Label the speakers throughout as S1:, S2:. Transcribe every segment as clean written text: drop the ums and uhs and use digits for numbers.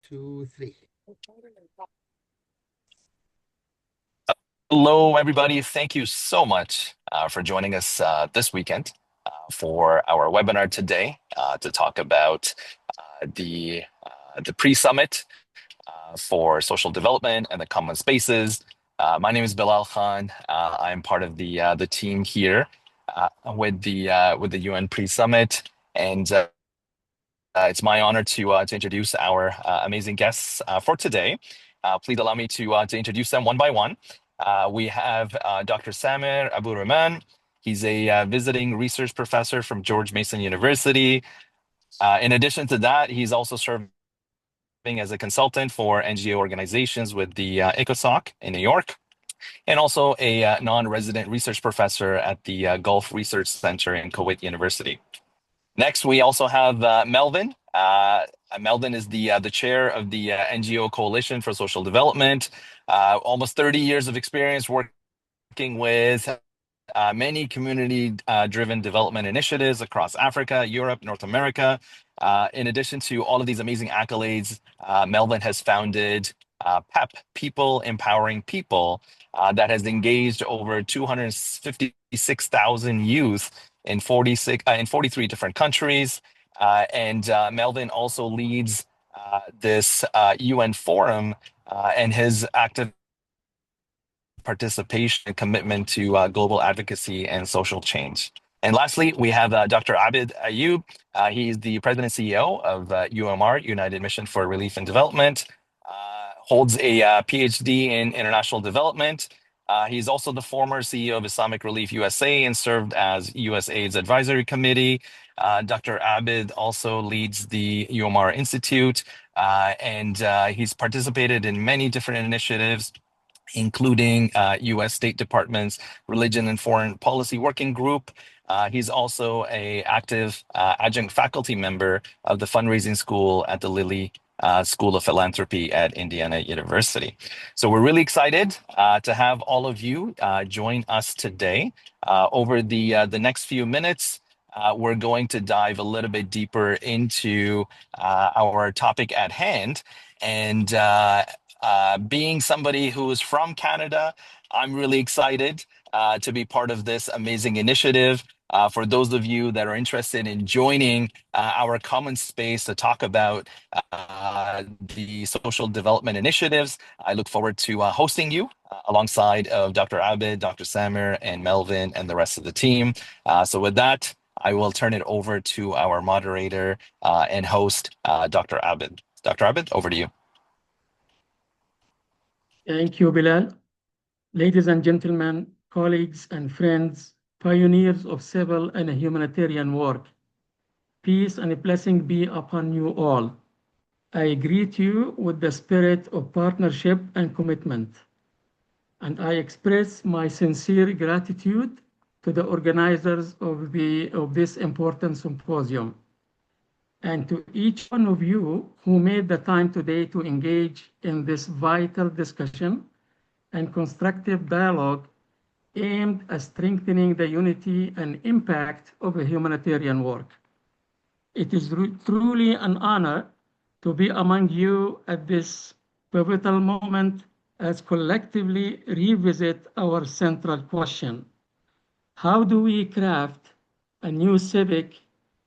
S1: 2, 3.
S2: Hello, everybody. Thank you so much for joining us this weekend for our webinar today to talk about the pre-summit for social development and the common spaces. My name is Bilal Khan. I'm part of the team here with the UN pre-summit, and it's my honor to introduce our amazing guests for today. Please allow me to introduce them one by one. We have Dr. Samir Abu Rumman. He's a visiting research professor from George Mason University. In addition to that, he's also serving as a consultant for NGO organizations with the ECOSOC in New York, and also a non-resident research professor at the Gulf Research Center in Kuwait University. Next, we also have Melvine. Melvine is the chair of the NGO Coalition for Social Development. Almost 30 years of experience working with many community-driven development initiatives across Africa, Europe, North America. In addition to all of these amazing accolades, Melvine has founded PEP, People Empowering People, that has engaged over 256,000 youth in 43 different countries. And Melvine also leads this UN forum and his active participation and commitment to global advocacy and social change. And lastly, we have Dr. Abed Ayoub. He is the president and CEO of UMR, United Mission for Relief and Development, holds a PhD in international development. He's also the former CEO of Islamic Relief USA and served as USAID's Advisory Committee. Dr. Abed also leads the UMR Institute, and he's participated in many different initiatives, including U.S. State Department's Religion and Foreign Policy Working Group. He's also an active adjunct faculty member of the fundraising school at the Lilly School of Philanthropy at Indiana University. So we're really excited to have all of you join us today. Over the next few minutes, we're going to dive a little bit deeper into our topic at hand. And being somebody who is from Canada, I'm really excited to be part of this amazing initiative. For those of you that are interested in joining our common space to talk about the social development initiatives, I look forward to hosting you alongside of Dr. Abed, Dr. Samir, and Melvine, and the rest of the team. So with that, I will turn it over to our moderator and host, Dr. Abed. Dr. Abed, over to you.
S3: Thank you, Bilal. Ladies and gentlemen, colleagues and friends, pioneers of civil and humanitarian work, peace and blessing be upon you all. I greet you with the spirit of partnership and commitment, and I express my sincere gratitude to the organizers of this important symposium, and to each one of you who made the time today to engage in this vital discussion and constructive dialogue aimed at strengthening the unity and impact of humanitarian work. It is truly an honor to be among you at this pivotal moment as collectively revisit our central question. How do we craft a new civic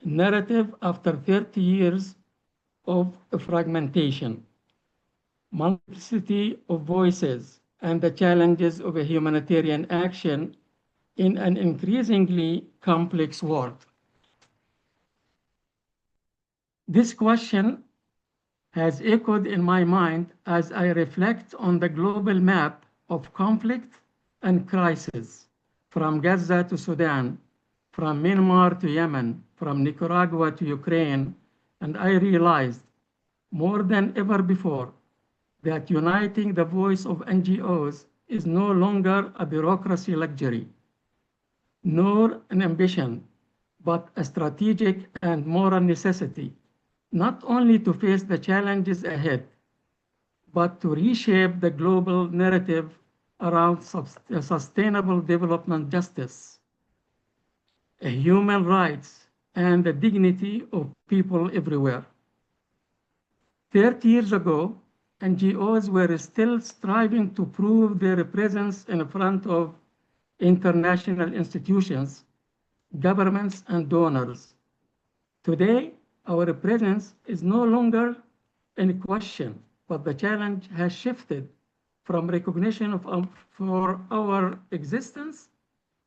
S3: narrative after 30 years of fragmentation, multiplicity of voices, and the challenges of a humanitarian action in an increasingly complex world? This question has echoed in my mind as I reflect on the global map of conflict and crisis, from Gaza to Sudan, from Myanmar to Yemen, from Nicaragua to Ukraine, and I realized more than ever before that uniting the voice of NGOs is no longer a bureaucracy luxury, nor an ambition, but a strategic and moral necessity, not only to face the challenges ahead, but to reshape the global narrative around sustainable development justice, human rights, and the dignity of people everywhere. 30 years ago, NGOs were still striving to prove their presence in front of international institutions, governments, and donors. Today, our presence is no longer in question, but the challenge has shifted from recognition for our existence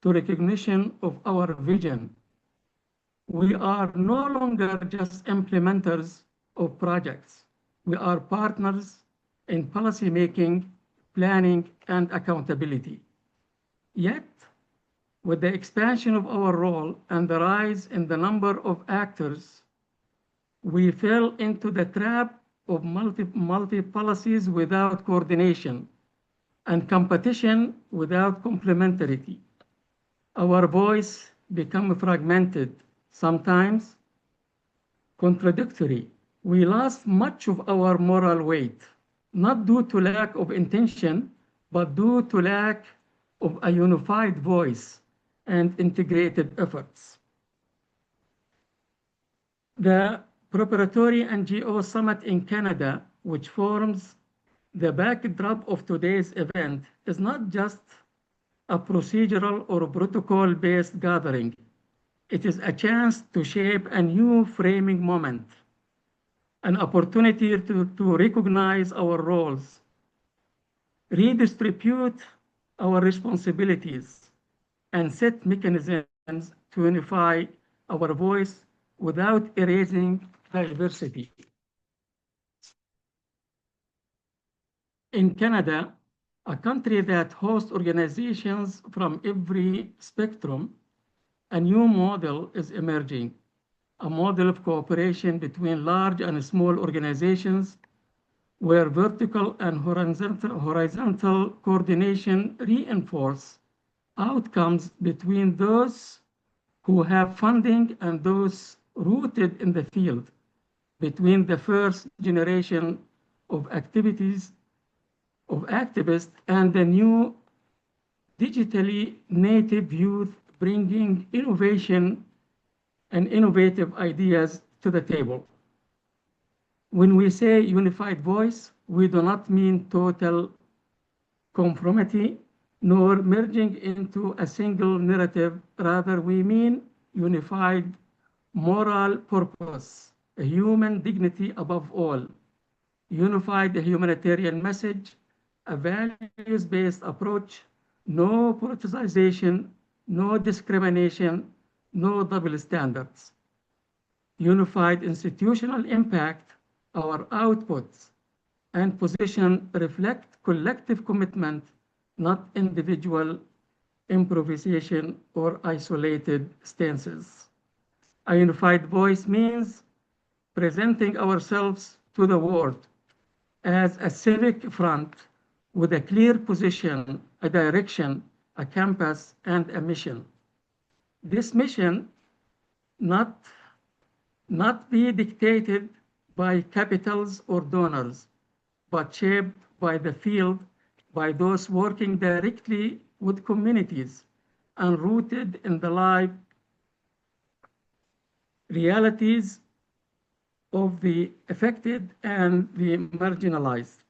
S3: to recognition of our vision. We are no longer just implementers of projects. We are partners in policy making, planning, and accountability. Yet, with the expansion of our role and the rise in the number of actors, we fell into the trap of multi policies without coordination and competition without complementarity. Our voice became fragmented, sometimes contradictory. We lost much of our moral weight, not due to lack of intention, but due to lack of a unified voice and integrated efforts. The preparatory NGO Summit in Canada, which forms the backdrop of today's event, is not just a procedural or protocol-based gathering. It is a chance to shape a new framing moment, an opportunity to recognize our roles, redistribute our responsibilities, and set mechanisms to unify our voice without erasing diversity. In Canada, a country that hosts organizations from every spectrum, a new model is emerging, a model of cooperation between large and small organizations where vertical and horizontal coordination reinforce outcomes between those who have funding and those rooted in the field, between the first generation of activities of activists and the new digitally native youth bringing innovation and innovative ideas to the table. When we say unified voice, we do not mean total conformity nor merging into a single narrative. Rather, we mean unified moral purpose, a human dignity above all, unified humanitarian message, a values-based approach, no politicization, no discrimination, no double standards. Unified institutional impact, our outputs and position reflect collective commitment, not individual improvisation or isolated stances. A unified voice means presenting ourselves to the world as a civic front with a clear position, a direction, a compass, and a mission. This mission not be dictated by capitals or donors, but shaped by the field, by those working directly with communities and rooted in the live realities of the affected and the marginalized.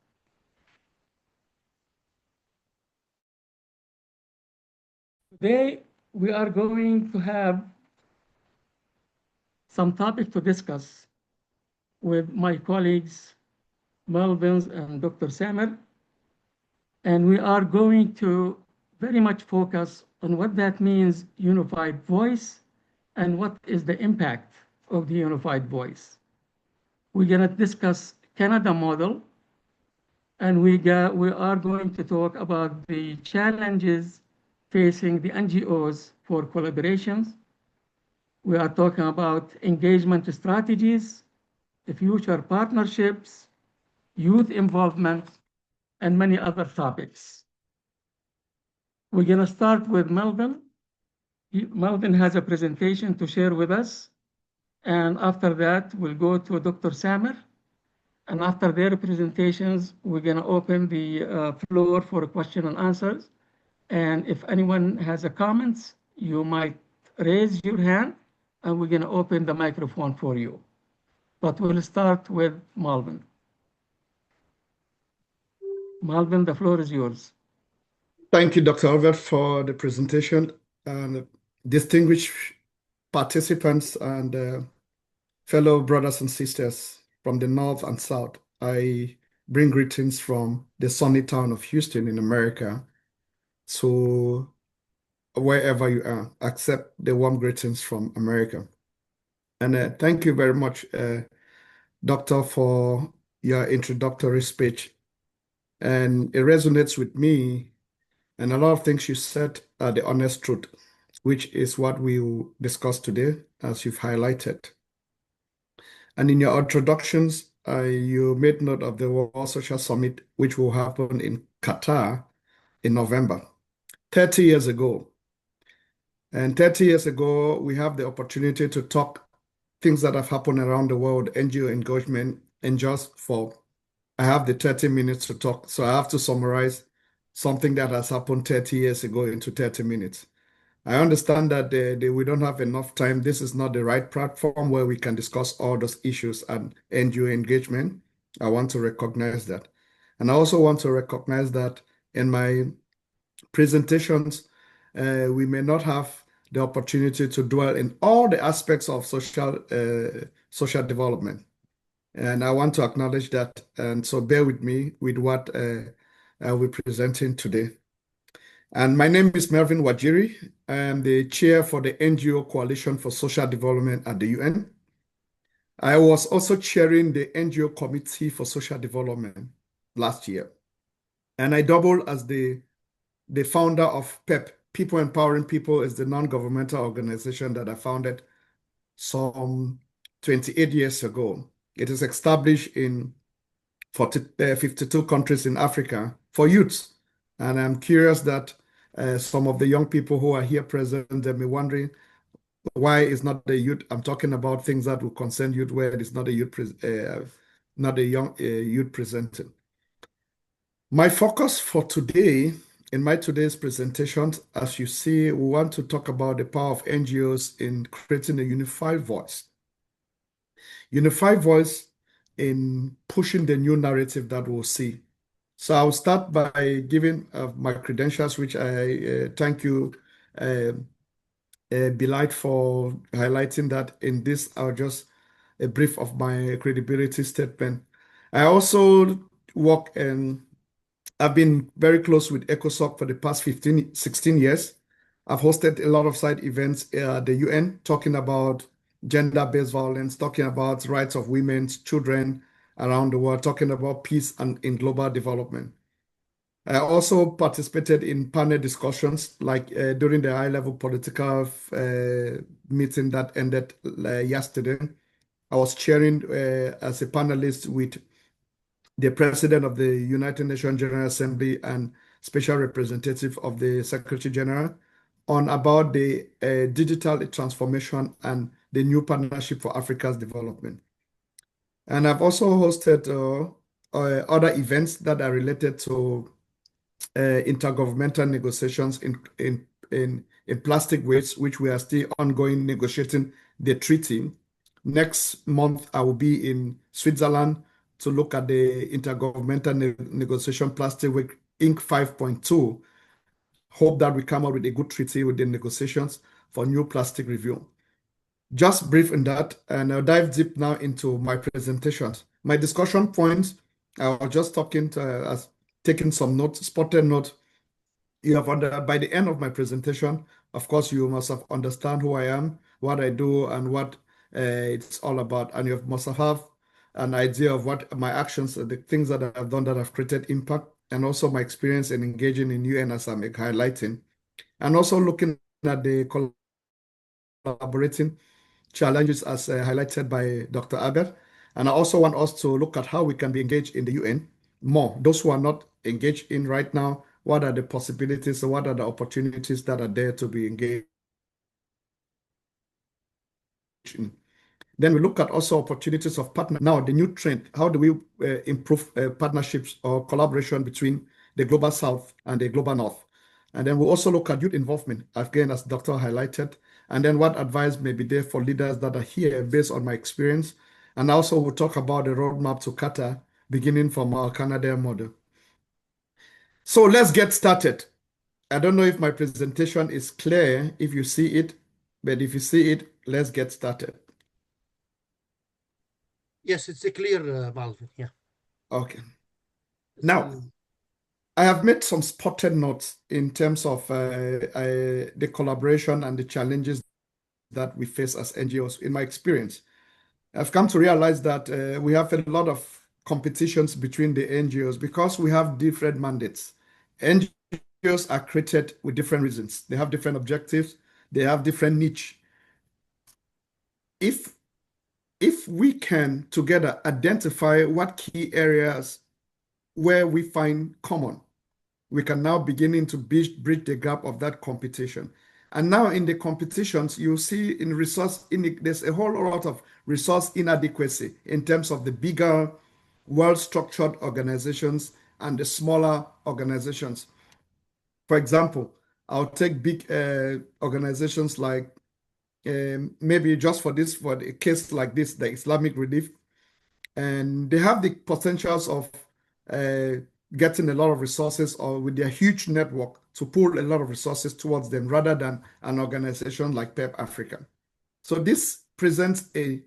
S3: Today, we are going to have some topic to discuss with my colleagues, Melvine and Dr. Samir, and we are going to very much focus on what that means, unified voice, and what is the impact of the unified voice. We're going to discuss Canada model, and we are going to talk about the challenges facing the NGOs for collaborations. We are talking about engagement strategies, the future partnerships, youth involvement, and many other topics. We're going to start with Melvine. Melvine has a presentation to share with us. And after that, we'll go to Dr. Samir. And after their presentations, we're going to open the floor for question and answers. And if anyone has a comments, you might raise your hand, and we're going to open the microphone for you. But we'll start with Melvine. Melvine, the floor is yours.
S1: Thank you, Dr. Albert, for the presentation and distinguished participants and fellow brothers and sisters from the North and South. I bring greetings from the sunny town of Houston in America. So wherever you are, accept the warm greetings from America. And thank you very much, Doctor, for your introductory speech. And it resonates with me. And a lot of things you said are the honest truth, which is what we will discuss today, as you've highlighted. And in your introductions, you made note of the World Social Summit, which will happen in Qatar in November, 30 years ago. And 30 years ago, we have the opportunity to talk things that have happened around the world, NGO engagement, and I have the 30 minutes to talk. So I have to summarize something that has happened 30 years ago into 30 minutes. I understand that we don't have enough time. This is not the right platform where we can discuss all those issues and NGO engagement. I want to recognize that. And I also want to recognize that in my presentations, we may not have the opportunity to dwell in all the aspects of social development. And I want to acknowledge that. And so bear with me with what I'll be presenting today. And my name is Melvine Wajiri. I am the chair for the NGO Coalition for Social Development at the UN. I was also chairing the NGO Committee for Social Development last year. And I doubled as the founder of PEP, People Empowering People, is the non-governmental organization that I founded some 28 years ago. It is established in 52 countries in Africa for youths. And I'm curious that some of the young people who are here present, they may be wondering why is not the youth. I'm talking about things that will concern youth where it is not a youth, not a young youth presenting. My focus for today, in my today's presentation, as you see, we want to talk about the power of NGOs in creating a unified voice. Unified voice in pushing the new narrative that we'll see. So I'll start by giving my credentials, which I thank you, Belite, for highlighting that in this. I'll just a brief of my credibility statement. I also work and I've been very close with ECOSOC for the past 16 years. I've hosted a lot of side events at the UN talking about gender-based violence, talking about rights of women, children around the world, talking about peace and in global development. I also participated in panel discussions, like during the high-level political meeting that ended yesterday. I was chairing as a panelist with the President of the United Nations General Assembly and Special Representative of the Secretary General on about the digital transformation and the new partnership for Africa's development. And I've also hosted other events that are related to intergovernmental negotiations in plastic waste, which we are still ongoing negotiating the treaty. Next month, I will be in Switzerland to look at the intergovernmental negotiation Plastic Waste Inc. 5.2. Hope that we come up with a good treaty with the negotiations for new plastic review. Just brief in that, and I'll dive deep now into my presentations. My discussion points, I was just talking to taking some notes, spotted notes. You have by the end of my presentation, of course, you must have understand who I am, what I do, and what it's all about. And you must have an idea of what my actions, the things that I've done that have created impact, and also my experience in engaging in UN as I'm highlighting, and also looking at the collaborating challenges as highlighted by Dr. Abed. And I also want us to look at how we can be engaged in the UN more. Those who are not engaged in right now, what are the possibilities, or what are the opportunities that are there to be engaged in? Then we look at also opportunities of partner. Now, the new trend, how do we improve partnerships or collaboration between the Global South and the Global North? And then we'll also look at youth involvement, again, as Dr. highlighted, and then what advice may be there for leaders that are here based on my experience. And also we'll talk about the roadmap to Qatar, beginning from our Canada model. So let's get started. I don't know if my presentation is clear, if you see it, but if you see it, let's get started.
S4: Yes, it's a clear, Melvin. Yeah.
S1: Okay.
S4: It's
S1: Now,
S4: on.
S1: I have made some spotted notes in terms of the collaboration and the challenges that we face as NGOs. In my experience, I've come to realize that we have a lot of competitions between the NGOs because we have different mandates. NGOs are created with different reasons. They have different objectives. They have different niche. If we can together identify what key areas where we find common, we can now beginning to bridge the gap of that competition. And now in the competitions, you see in there's a whole lot of resource inadequacy in terms of the bigger, well-structured organizations and the smaller organizations. For example, I'll take big organizations like maybe just for a case like this, the Islamic Relief, and they have the potentials of uh, getting a lot of resources or with their huge network to pull a lot of resources towards them rather than an organization like PEP Africa. So this presents a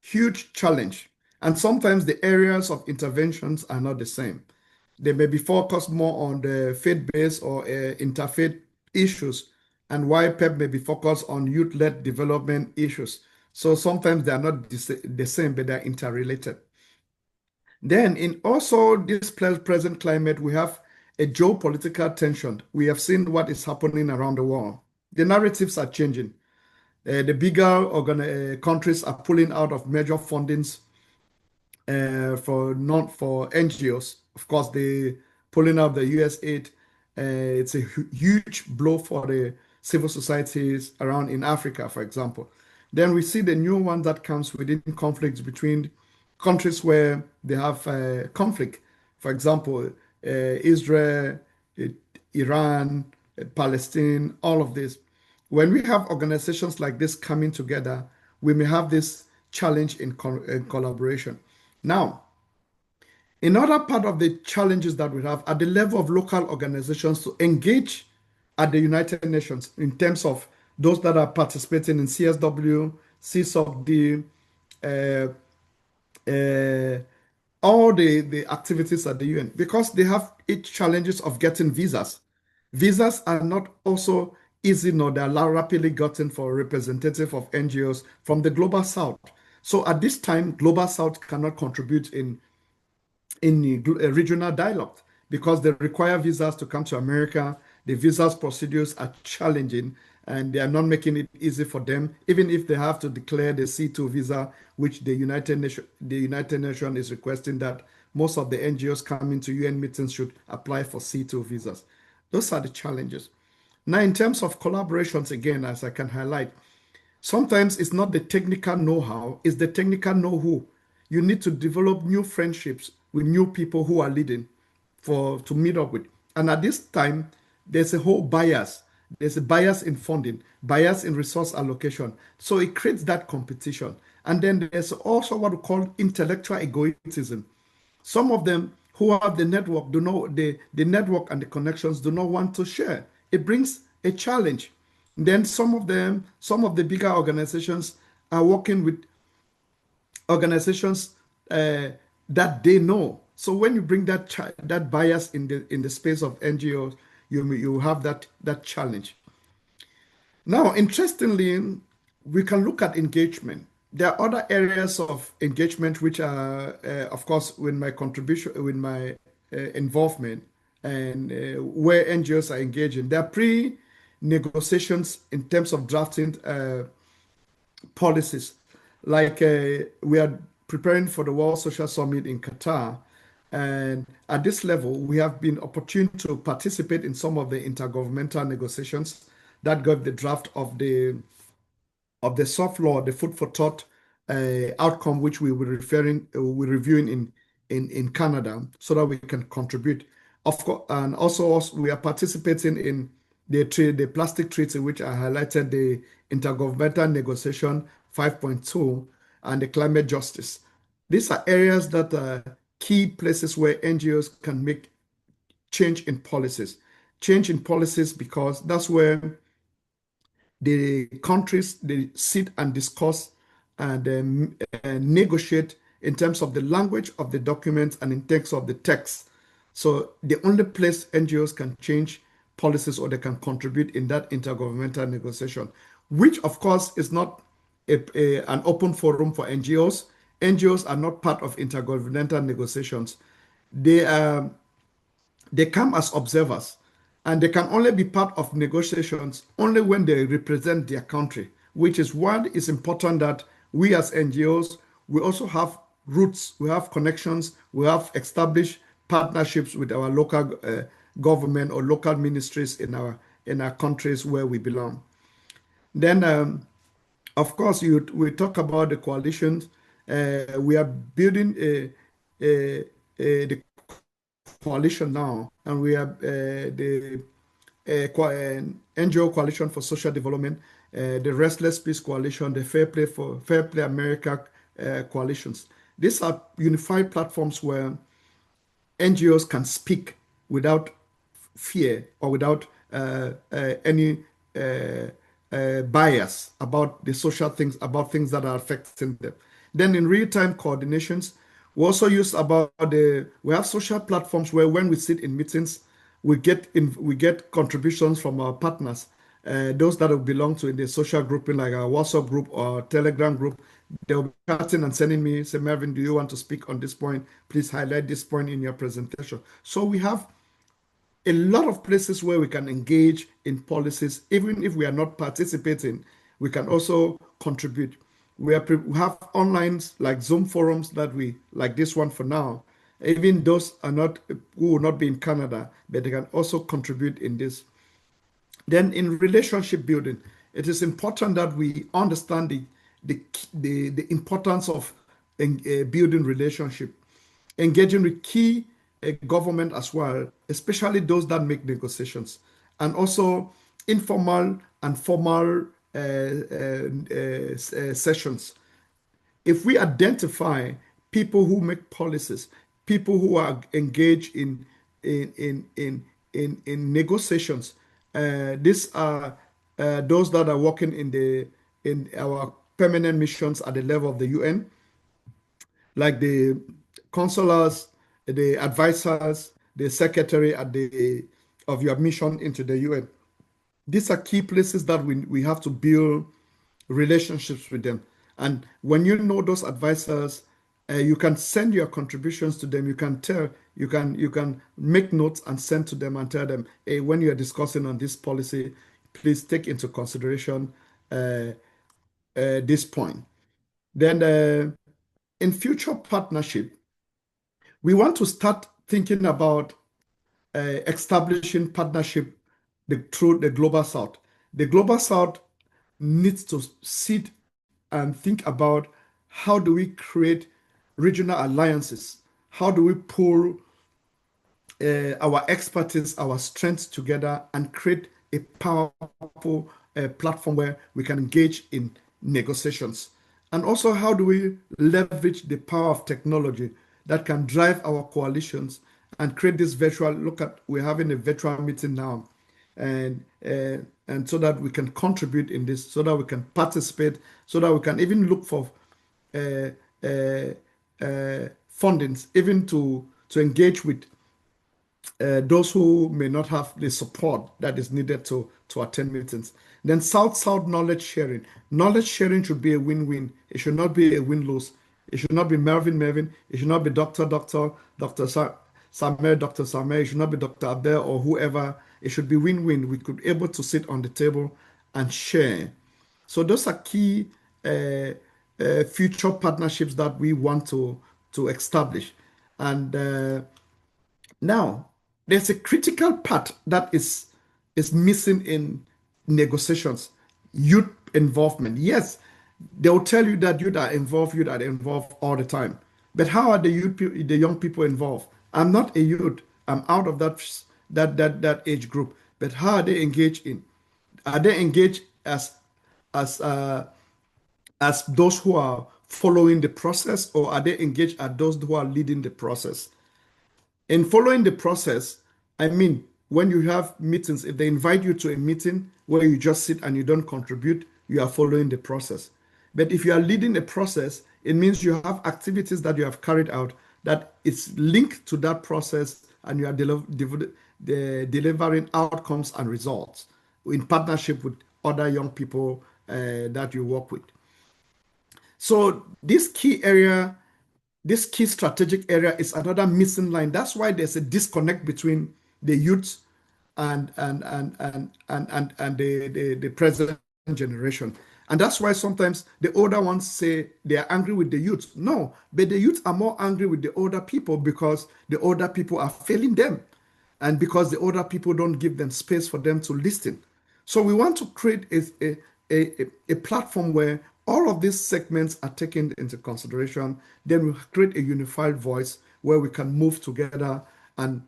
S1: huge challenge. And sometimes the areas of interventions are not the same. They may be focused more on the faith-based or interfaith issues, and while PEP may be focused on youth-led development issues. So sometimes they are not the same, but they're interrelated. Then in also this present climate, we have a geopolitical tension. We have seen what is happening around the world. The narratives are changing. The bigger countries are pulling out of major fundings for NGOs. Of course, they pulling out the US aid. It's a huge blow for the civil societies around in Africa, for example. Then we see the new one that comes within conflicts between countries where they have conflict. For example, Israel, Iran, Palestine, all of this. When we have organizations like this coming together, we may have this challenge in collaboration. Now, another part of the challenges that we have at the level of local organizations to engage at the United Nations in terms of those that are participating in CSW, CSOCD, all the activities at the UN, because they have each challenges of getting visas. Visas are not also easy, nor they are rapidly gotten for representative of NGOs from the Global South. So at this time, Global South cannot contribute in a regional dialogue because they require visas to come to America. The visas procedures are challenging and they are not making it easy for them, even if they have to declare the C2 visa, which the United Nations is requesting that most of the NGOs coming to UN meetings should apply for C2 visas. Those are the challenges. Now, in terms of collaborations, again, as I can highlight, sometimes it's not the technical know-how, it's the technical know-who. You need to develop new friendships with new people who are leading to meet up with. And at this time, there's a whole bias. There's a bias in funding, bias in resource allocation. So it creates that competition. And then there's also what we call intellectual egoism. Some of them who have the network the network and the connections do not want to share. It brings a challenge. Then some of the bigger organizations are working with organizations that they know. So when you bring that bias in the space of NGOs, you have that challenge. Now, interestingly, we can look at engagement. There are other areas of engagement which are, of course, with my contribution, with my involvement, and where NGOs are engaging. There are pre-negotiations in terms of drafting policies. Like we are preparing for the World Social Summit in Qatar, and at this level, we have been opportune to participate in some of the intergovernmental negotiations that got the draft of the soft law, the food for thought outcome, which we were reviewing in Canada, so that we can contribute. Of course, and also we are participating in the plastic treaty, which I highlighted, the intergovernmental negotiation 5.2, and the climate justice. These are areas that are key places where NGOs can make change in policies. Change in policies because that's where the countries they sit and discuss and negotiate in terms of the language of the document and in terms of the text. So the only place NGOs can change policies or they can contribute in that intergovernmental negotiation, which of course is not an open forum for NGOs. NGOs are not part of intergovernmental negotiations. They they come as observers, and they can only be part of negotiations only when they represent their country, which is why it's important that we as NGOs, we also have roots, we have connections, we have established partnerships with our local government or local ministries in our countries where we belong. Then, of course, we talk about the coalitions. We are building the coalition now, and we have the NGO Coalition for Social Development, the Restless Peace Coalition, the Fair Play America coalitions. These are unified platforms where NGOs can speak without fear or without any bias about the social things, about things that are affecting them. Then in real-time coordinations, we also use we have social platforms where when we sit in meetings, we get contributions from our partners, those that belong to in the social grouping like our WhatsApp group or Telegram group. They'll be chatting and sending me, say, Melvin, do you want to speak on this point? Please highlight this point in your presentation. So we have a lot of places where we can engage in policies, even if we are not participating, we can also contribute. We have online like Zoom forums that like this one for now. Even those who will not be in Canada, but they can also contribute in this. Then in relationship building, it is important that we understand the importance of building relationship, engaging with key government as well, especially those that make negotiations, and also informal and formal sessions. If we identify people who make policies, people who are engaged in negotiations, these are those that are working in our permanent missions at the level of the UN, like the consulars, the advisors, the secretary of your mission into the UN. These are key places that we have to build relationships with them. And when you know those advisors, you can send your contributions to them. You can make notes and send to them and tell them, hey, when you are discussing on this policy, please take into consideration this point. Then in future partnership, we want to start thinking about establishing partnership through the Global South. The Global South needs to sit and think about how do we create regional alliances? How do we pull our expertise, our strengths together and create a powerful platform where we can engage in negotiations? And also, how do we leverage the power of technology that can drive our coalitions and create this virtual, we're having a virtual meeting now, and so that we can contribute in this, so that we can participate, so that we can even look for fundings, even to engage with those who may not have the support that is needed to attend meetings. Then South-South knowledge sharing. Knowledge sharing should be a win-win. It should not be a win-lose. It should not be Melvin. It should not be Dr. Samir, Dr. Samir. It should not be Dr. Abed or whoever. It should be win-win. We could be able to sit on the table and share. So those are key future partnerships that we want to establish. And now, there's a critical part that is missing in negotiations: youth involvement. Yes, they'll tell you that youth are involved all the time. But how are the young people involved? I'm not a youth. I'm out of that age group. But how are they engaged in? Are they engaged as those who are following the process, or are they engaged as those who are leading the process? In following the process, I mean, when you have meetings, if they invite you to a meeting where you just sit and you don't contribute, you are following the process. But if you are leading a process, it means you have activities that you have carried out that it's linked to that process, and you are delivering outcomes and results in partnership with other young people that you work with. So this key strategic area is another missing line. That's why there's a disconnect between the youth and the present generation. And that's why sometimes the older ones say they are angry with the youth. No, but the youth are more angry with the older people because the older people are failing them, and because the older people don't give them space for them to listen. So we want to create a platform where all of these segments are taken into consideration. Then we create a unified voice where we can move together and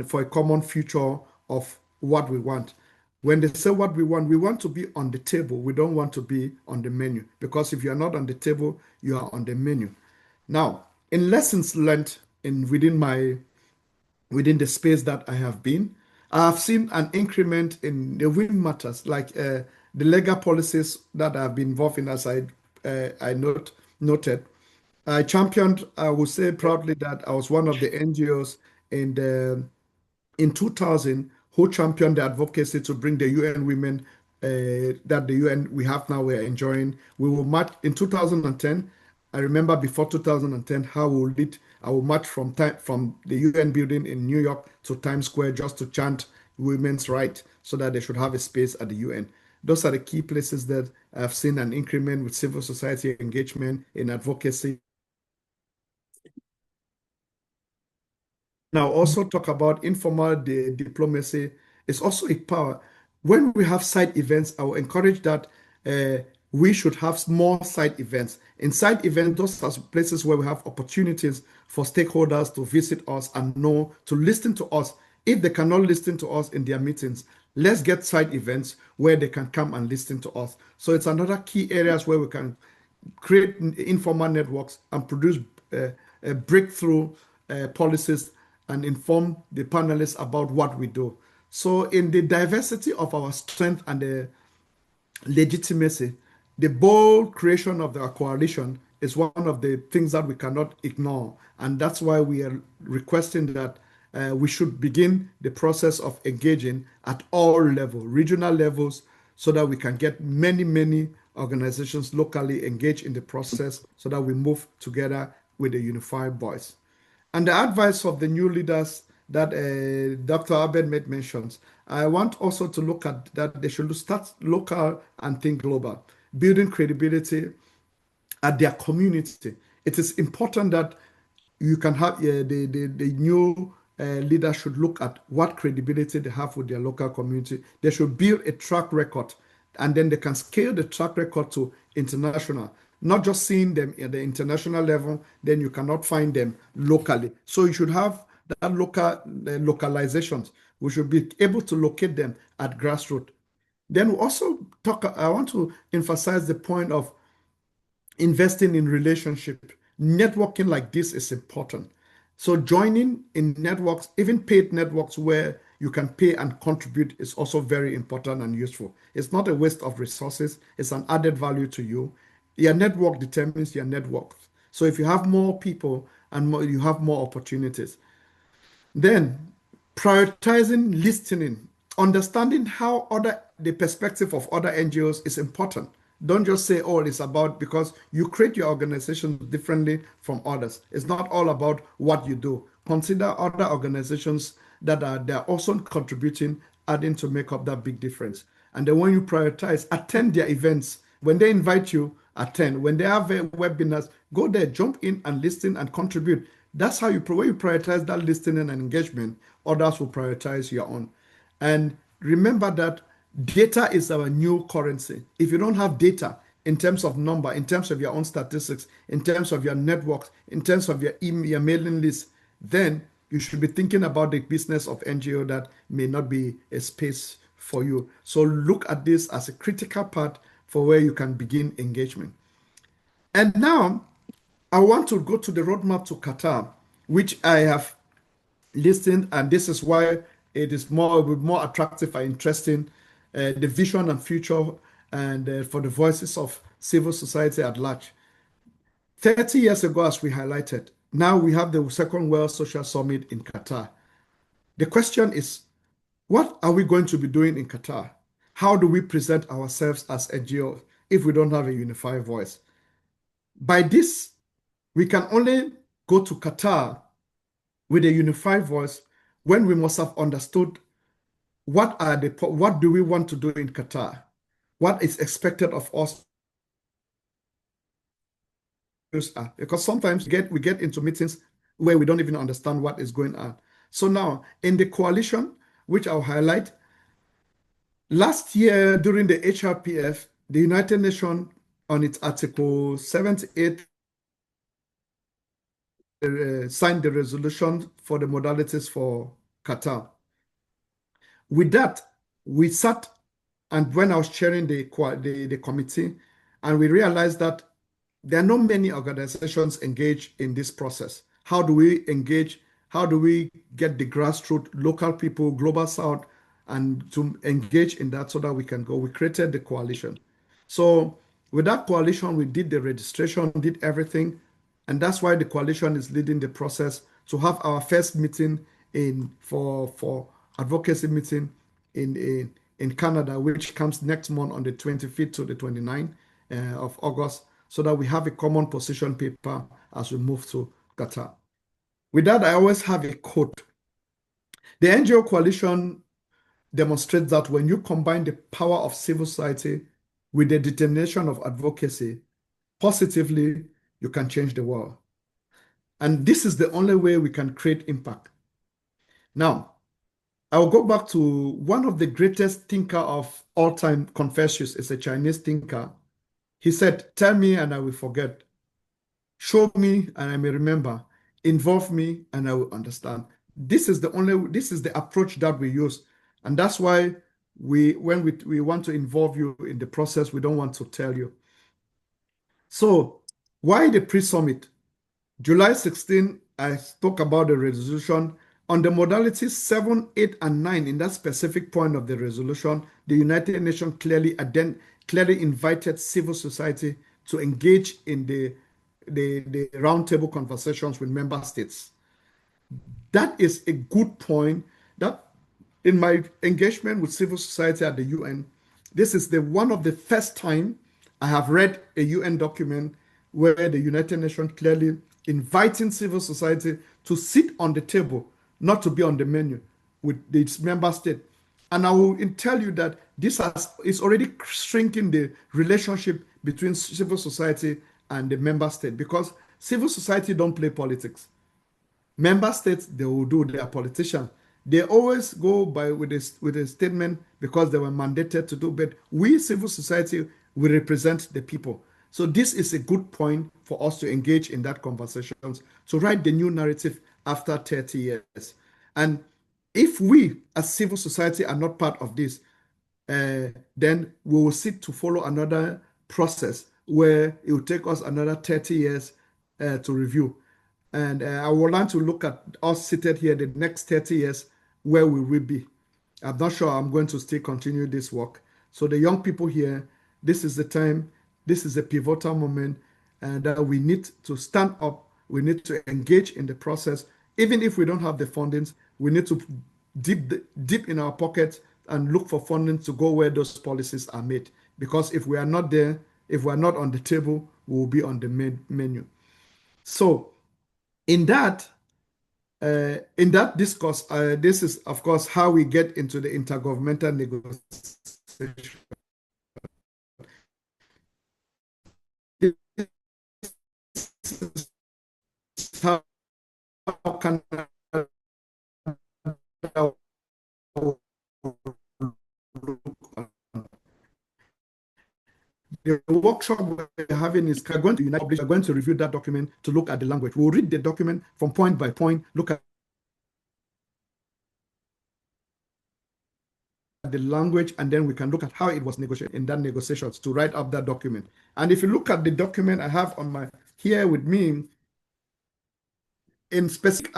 S1: for a common future of what we want. When they say what we want to be on the table. We don't want to be on the menu, because if you are not on the table, you are on the menu. Now, in lessons learned within the space that I have been, I have seen an increment in the win matters, like the legal policies that I have been involved in, as I noted. I championed, I would say proudly, that I was one of the NGOs in 2000 who championed the advocacy to bring the UN women that the UN we have now we're enjoying. We will march in 2010. I remember before 2010 how I will march from the UN building in New York to Times Square just to chant women's rights so that they should have a space at the UN. Those are the key places that I've seen an increment with civil society engagement in advocacy. Now, also talk about informal diplomacy. It's also a power. When we have side events, I will encourage that we should have more side events. In side events, those are places where we have opportunities for stakeholders to visit us and to listen to us. If they cannot listen to us in their meetings, let's get side events where they can come and listen to us. So it's another key areas where we can create informal networks and produce breakthrough policies and inform the panelists about what we do. So in the diversity of our strength and the legitimacy, the bold creation of the coalition is one of the things that we cannot ignore. And that's why we are requesting that we should begin the process of engaging at all levels, regional levels, so that we can get many organizations locally engaged in the process so that we move together with a unified voice. And the advice of the new leaders that Dr. Abed made mentions, I want also to look at that they should start local and think global, building credibility at their community. It is important that you can have the new leader should look at what credibility they have with their local community. They should build a track record, and then they can scale the track record to international. Not just seeing them at the international level, then you cannot find them locally. So you should have that localizations. We should be able to locate them at grassroots. Then we also I want to emphasize the point of investing in relationship. Networking like this is important. So joining in networks, even paid networks where you can pay and contribute, is also very important and useful. It's not a waste of resources. It's an added value to you. Your network determines your net worth. So if you have more people and you have more opportunities. Then prioritizing listening, understanding how the perspective of other NGOs is important. Don't just say, oh, it's about, because you create your organization differently from others. It's not all about what you do. Consider other organizations they're also contributing, adding to make up that big difference. And then when you prioritize, attend their events. When they invite you, attend. When they have webinars, go there, jump in and listen and contribute. That's how when you prioritize that listening and engagement, others will prioritize your own. And remember that data is our new currency. If you don't have data in terms of number, in terms of your own statistics, in terms of your networks, in terms of your mailing list, then you should be thinking about the business of NGO that may not be a space for you. So look at this as a critical part for where you can begin engagement. And now I want to go to the roadmap to Qatar, which I have listen, and this is why it is more attractive and interesting, the vision and future, and for the voices of civil society at large. 30 years ago, as we highlighted, now we have the Second World Social Summit in Qatar. The question is, what are we going to be doing in Qatar? How do we present ourselves as NGOs if we don't have a unified voice? By this, we can only go to Qatar with a unified voice when we must have understood what do we want to do in Qatar, what is expected of us. Because sometimes we get into meetings where we don't even understand what is going on. So now, in the coalition, which I'll highlight, last year during the HRPF, the United Nations on its Article 78 signed the resolution for the modalities for Qatar. With that, we sat, and when I was chairing the committee, and we realized that there are not many organizations engaged in this process. How do we engage? How do we get the grassroots, local people, Global South, and to engage in that so that we can go? We created the coalition. So with that coalition, we did the registration, did everything. And that's why the coalition is leading the process to have our first meeting for advocacy meeting in Canada, which comes next month on the 25th to the 29th of August, so that we have a common position paper as we move to Qatar. With that, I always have a quote. The NGO coalition demonstrates that when you combine the power of civil society with the determination of advocacy, positively, you can change the world. And this is the only way we can create impact. Now, I'll go back to one of the greatest thinker of all time, Confucius, is a Chinese thinker. He said, "Tell me and I will forget. Show me and I may remember. Involve me and I will understand." This is the approach that we use. And that's why when we want to involve you in the process, we don't want to tell you. So why the pre-summit? July 16, I spoke about the resolution. On the modalities 7, 8, and 9, in that specific point of the resolution, the United Nations clearly invited civil society to engage in the roundtable conversations with member states. That is a good point. That in my engagement with civil society at the UN, this is one of the first time I have read a UN document where the United Nations clearly inviting civil society to sit on the table, not to be on the menu with its member state. And I will tell you that this is already shrinking the relationship between civil society and the member state, because civil society don't play politics. Member states, they will do, their politicians. They always go with a statement because they were mandated to do, but we, civil society, we represent the people. So this is a good point for us to engage in that conversations, to write the new narrative after 30 years. And if we, as civil society, are not part of this, then we will sit to follow another process where it will take us another 30 years to review. And I would like to look at us seated here the next 30 years, where we will be. I'm not sure I'm going to still continue this work. So the young people here, this is the time, this is a pivotal moment, and we need to stand up. We need to engage in the process. Even if we don't have the fundings, we need to dip in our pockets and look for funding to go where those policies are made. Because if we are not there, if we are not on the table, we will be on the menu. So in that discourse, this is, of course, how we get into the intergovernmental negotiation. How can the workshop we're having is going to review that document to look at the language. We'll read the document from point by point, look at the language, and then we can look at how it was negotiated in that negotiations to write up that document. And if you look at the document I have on my here with me, in specific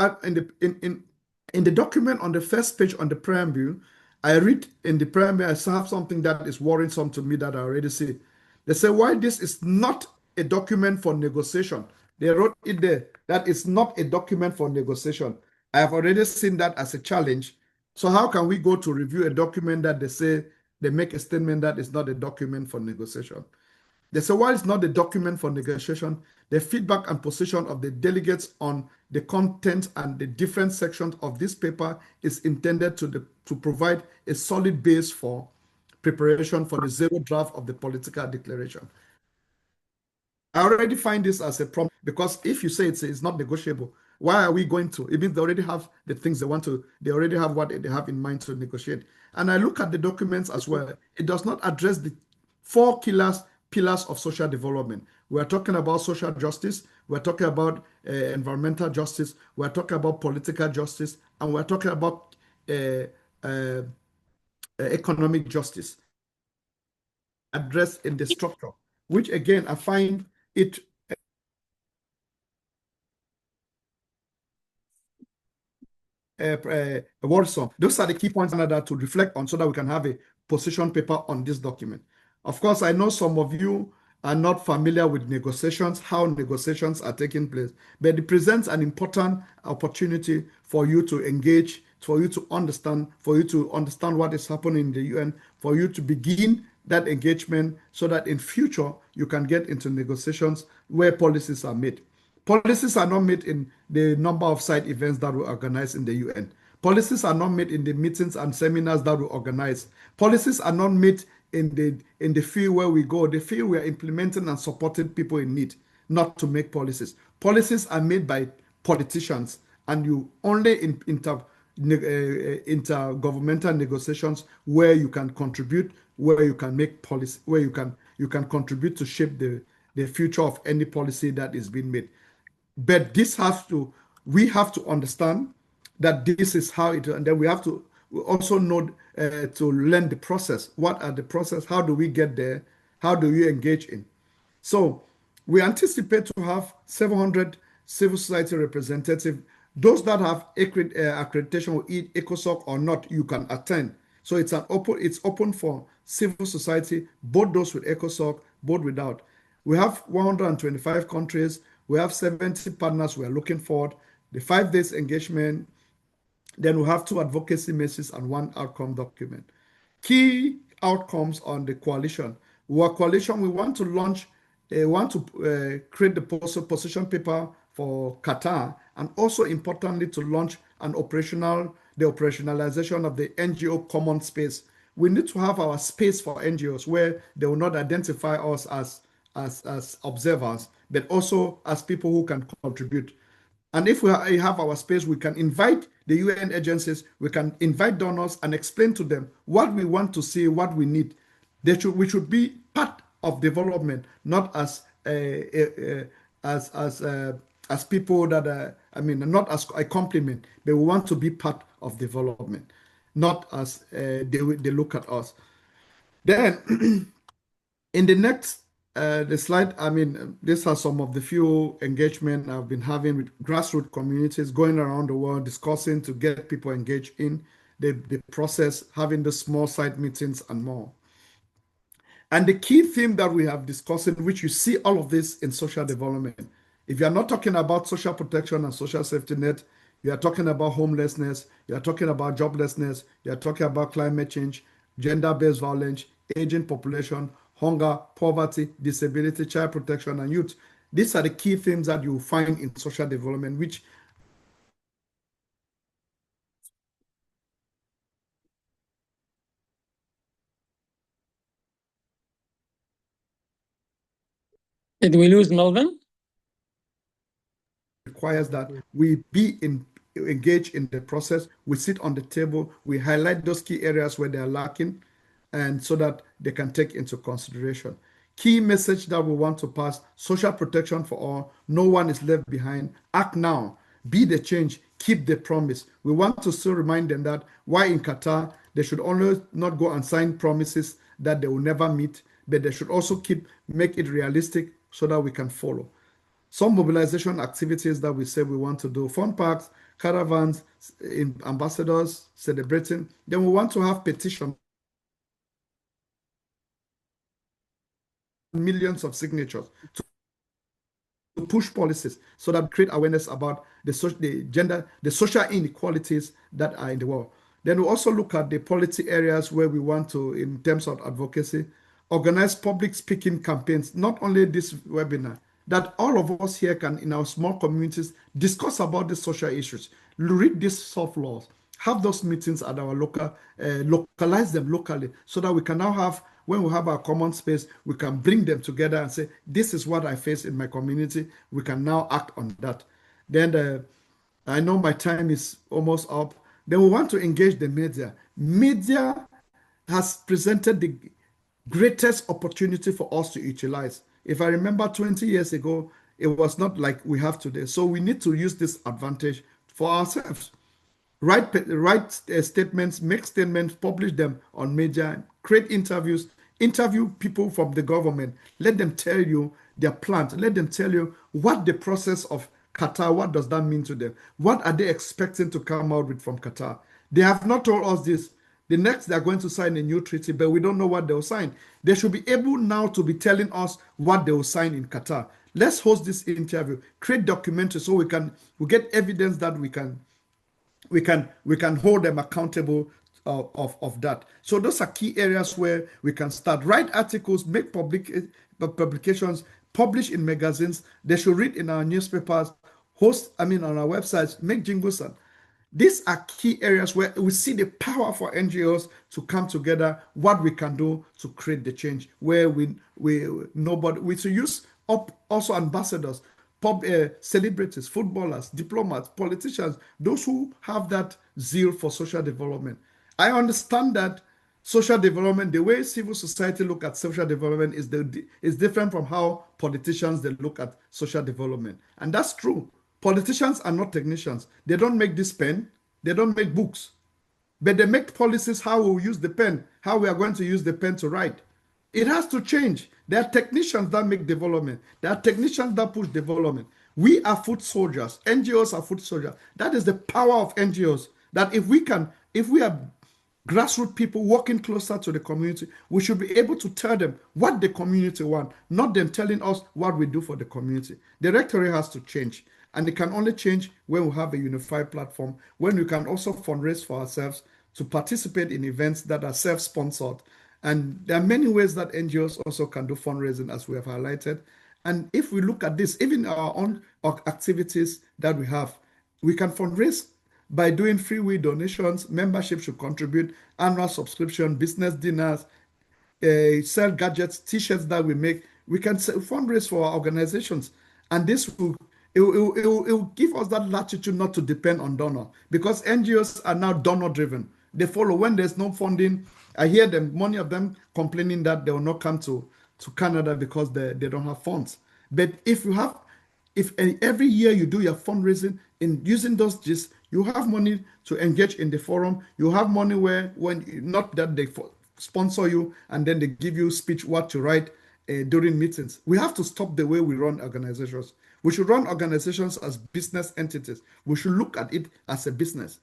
S1: In the document on the first page on the preamble, I read in the preamble, I have something that is worrisome to me that I already see. They say why this is not a document for negotiation. They wrote it there that it's not a document for negotiation. I have already seen that as a challenge. So how can we go to review a document that they say they make a statement that is not a document for negotiation? They say while it's not a document for negotiation, the feedback and position of the delegates on the content and the different sections of this paper is intended to provide a solid base for preparation for the zero draft of the political declaration. I already find this as a problem because if you say it's not negotiable, why are we going to? It means they already have the things they want to, they already have what they have in mind to negotiate. And I look at the documents as well. It does not address the four pillars of social development. We're talking about social justice, we're talking about environmental justice, we're talking about political justice, and we're talking about economic justice addressed in the structure, which again, I find it worrisome. Those are the key points that to reflect on so that we can have a position paper on this document. Of course, I know some of you are not familiar with negotiations, how negotiations are taking place, but it presents an important opportunity for you to engage, for you to understand what is happening in the UN, for you to begin that engagement so that in future you can get into negotiations where policies are made. Policies are not made in the number of side events that we organize in the UN. Policies are not made in the meetings and seminars that we organize. Policies are not made in the field where we go. The field we are implementing and supporting people in need, not to make policies. Policies are made by politicians, and you only in intergovernmental negotiations where you can contribute, where you can make policy, where you can contribute to shape the future of any policy that is being made. But we have to understand that this is how it, and then we have to also know to learn the process. What are the process? How do we get there? How do we engage in? So we anticipate to have 700 civil society representatives. Those that have accreditation with ECOSOC or not, you can attend. So it's open for civil society, both those with ECOSOC, both without. We have 125 countries. We have 70 partners we are looking for. The 5 days engagement. Then we have 2 advocacy messages and 1 outcome document. Key outcomes on the coalition. Our coalition, we want to launch, create the position paper for Qatar, and also importantly to launch the operationalization of the NGO common space. We need to have our space for NGOs where they will not identify us as observers, but also as people who can contribute. And if we have our space, we can invite the UN agencies, we can invite donors and explain to them what we want to see, what we need. We should be part of development, not as people that not as a complement, but we want to be part of development, not as they look at us. Then in the next the slide, these are some of the few engagement I've been having with grassroots communities going around the world, discussing to get people engaged in the process, having the small site meetings and more. And the key theme that we have discussed, which you see all of this in social development. If you are not talking about social protection and social safety net, you are talking about homelessness, you are talking about joblessness, you are talking about climate change, gender-based violence, aging population, hunger, poverty, disability, child protection, and youth. These are the key themes that you find in social development, which
S3: Did we lose Melvin?
S1: requires that we be engaged in the process. We sit on the table, we highlight those key areas where they are lacking, and so that they can take into consideration. Key message that we want to pass: social protection for all, no one is left behind. Act now, be the change, keep the promise. We want to still remind them that why in Qatar, they should only not go and sign promises that they will never meet, but they should also make it realistic so that we can follow. Some mobilization activities that we say we want to do: fund packs, caravans, ambassadors celebrating. Then we want to have petitions, millions of signatures to push policies so that we create awareness about the social inequalities that are in the world. Then we also look at the policy areas where we want to, in terms of advocacy, organize public speaking campaigns, not only this webinar, that all of us here can, in our small communities, discuss about the social issues, read these soft laws, have those meetings at our local, localize them locally, so that we can now have, when we have our common space, we can bring them together and say, this is what I face in my community. We can now act on that. Then I know my time is almost up. Then we want to engage the media. Media has presented the greatest opportunity for us to utilize. If I remember 20 years ago, it was not like we have today. So we need to use this advantage for ourselves. Write statements, make statements, publish them on media, create interviews, interview people from the government. Let them tell you their plans. Let them tell you what the process of Qatar, what does that mean to them? What are they expecting to come out with from Qatar? They have not told us this. The next, they're going to sign a new treaty, but we don't know what they'll sign. They should be able now to be telling us what they will sign in Qatar. Let's host this interview, create documentaries so we get evidence that we can hold them accountable of that. So those are key areas where we can start. Write articles, make publications, publish in magazines. They should read in our newspapers, on our websites, make jingles. These are key areas where we see the power for NGOs to come together, what we can do to create the change, where we should use also ambassadors, celebrities, footballers, diplomats, politicians, those who have that zeal for social development. I understand that social development, the way civil society look at social development is different from how politicians they look at social development. And that's true. Politicians are not technicians. They don't make this pen. They don't make books. But they make policies how we'll use the pen, how we are going to use the pen to write. It has to change. There are technicians that make development. There are technicians that push development. We are foot soldiers. NGOs are foot soldiers. That is the power of NGOs. That if we are grassroots people working closer to the community, we should be able to tell them what the community wants, not them telling us what we do for the community. The rectory has to change. And it can only change when we have a unified platform, when we can also fundraise for ourselves to participate in events that are self-sponsored. And there are many ways that NGOs also can do fundraising, as we have highlighted. And if we look at this, even our own activities that we have, we can fundraise by doing free will donations. Membership should contribute, annual subscription, business dinners, sell gadgets, t-shirts that we make. We can fundraise for our organizations. And this will give us that latitude not to depend on donor, because NGOs are now donor driven. They follow when there's no funding. I hear them, many of them complaining that they will not come to Canada because they don't have funds. But if every year you do your fundraising in using those gifts, you have money to engage in the forum. You have money not that they sponsor you and then they give you speech what to write during meetings. We have to stop the way we run organizations. We should run organizations as business entities. We should look at it as a business.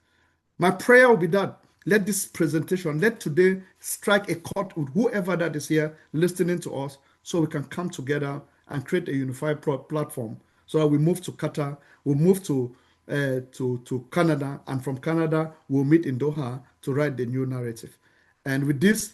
S1: My prayer will be that let this presentation, let today strike a chord with whoever that is here listening to us, so we can come together and create a unified platform. So that we move to Qatar, we move to Canada, and from Canada we'll meet in Doha to write the new narrative. And with this,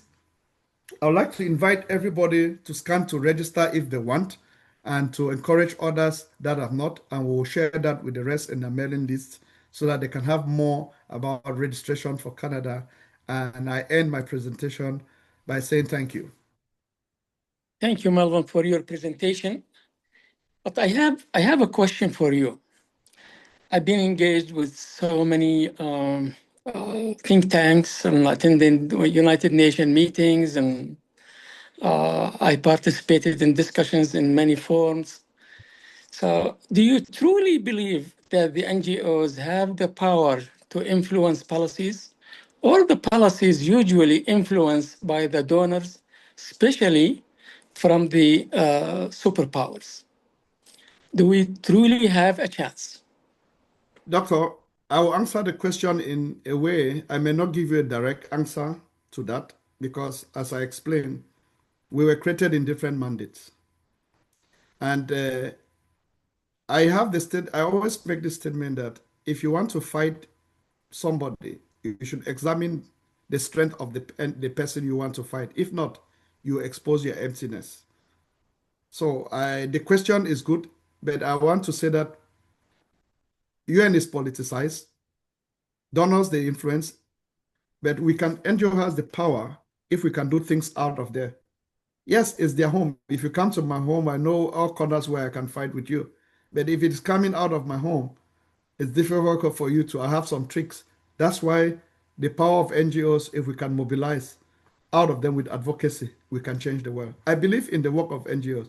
S1: I would like to invite everybody to scan to register if they want, and to encourage others that have not, and we'll share that with the rest in the mailing list so that they can have more about registration for Canada. And I end my presentation by saying thank you.
S3: Thank you, Melvin, for your presentation. But I have a question for you. I've been engaged with so many think tanks and attending United Nations meetings, and I participated in discussions in many forums. So do you truly believe that the NGOs have the power to influence policies, or the policies usually influenced by the donors, especially from the superpowers? Do we truly have a chance?
S1: Doctor, I will answer the question in a way. I may not give you a direct answer to that because, as I explained, we were created in different mandates. And I always make the statement that if you want to fight somebody, you should examine the strength of the person you want to fight. If not, you expose your emptiness. So the question is good, but I want to say that UN is politicized, donors they influence, but NGO has the power if we can do things out of there. Yes, it's their home. If you come to my home, I know all corners where I can fight with you. But if it's coming out of my home, it's difficult for you to. I have some tricks. That's why the power of NGOs, if we can mobilize out of them with advocacy, we can change the world. I believe in the work of NGOs.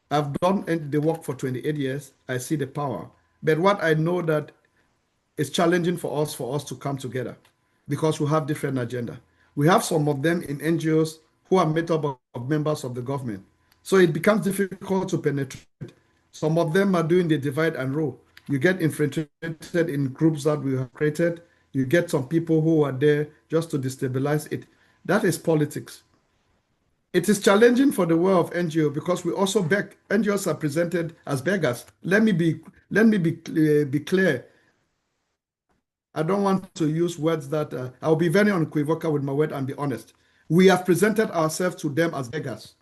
S1: I've done the work for 28 years. I see the power. But what I know that it's challenging for us to come together because we have different agenda. We have some of them in NGOs who are made up of members of the government. So it becomes difficult to penetrate. Some of them are doing the divide and rule. You get infiltrated in groups that we have created. You get some people who are there just to destabilize it. That is politics. It is challenging for the world of NGO because we also beg. NGOs are presented as beggars. Let me be clear. I don't want to use words that I'll be very unequivocal with my word and be honest. We have presented ourselves to them as beggars.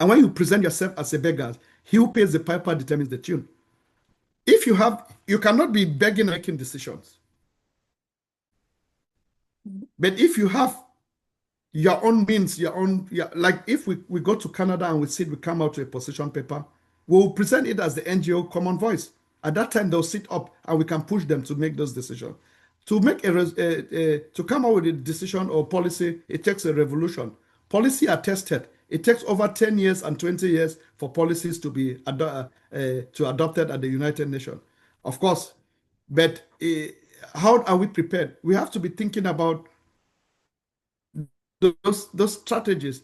S1: And when you present yourself as a beggar, he who pays the piper determines the tune. If you cannot be begging and making decisions. But if you have your own means, like if we go to Canada and we come out to a position paper, we'll present it as the NGO common voice. At that time, they'll sit up and we can push them to make those decisions. To come out with a decision or policy, it takes a revolution. Policy are tested. It takes over 10 years and 20 years for policies to be adopted at the United Nations. Of course, but how are we prepared? We have to be thinking about those strategies.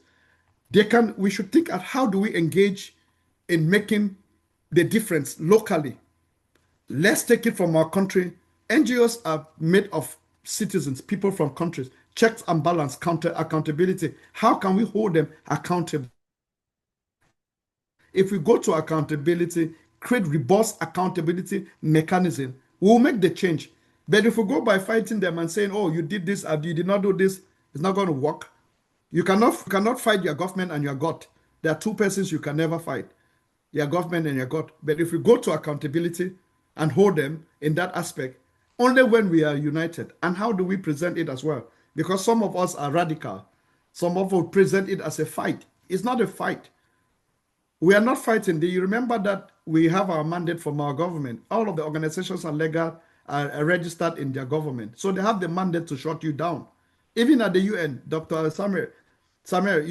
S1: We should think at how do we engage in making the difference locally. Let's take it from our country. NGOs are made of citizens, people from countries. Checks and balance, accountability. How can we hold them accountable? If we go to accountability, create robust accountability mechanism, we'll make the change. But if we go by fighting them and saying, oh, you did this and you did not do this, it's not going to work. You cannot fight your government and your God. There are two persons you can never fight, your government and your God. But if we go to accountability and hold them in that aspect, only when we are united. And how do we present it as well? Because some of us are radical. Some of us present it as a fight. It's not a fight. We are not fighting. Do you remember that we have our mandate from our government? All of the organizations are legal, are registered in their government. So they have the mandate to shut you down. Even at the UN, Dr. Samir,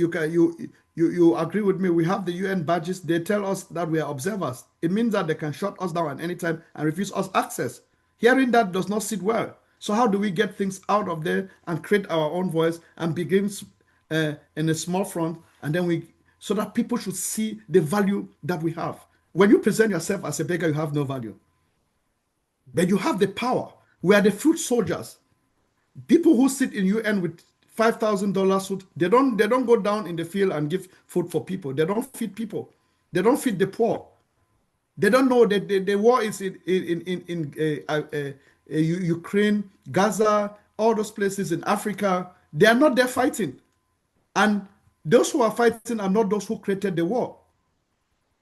S1: you agree with me. We have the UN badges. They tell us that we are observers. It means that they can shut us down at any time and refuse us access. Hearing that does not sit well. So how do we get things out of there and create our own voice and begin in a small front, and then so that people should see the value that we have. When you present yourself as a beggar, you have no value. But you have the power. We are the foot soldiers. People who sit in UN with $5,000 suit, they don't go down in the field and give food for people. They don't feed people. They don't feed the poor. They don't know that the war is in Ukraine, Gaza, all those places in Africa. They are not there fighting. And those who are fighting are not those who created the war.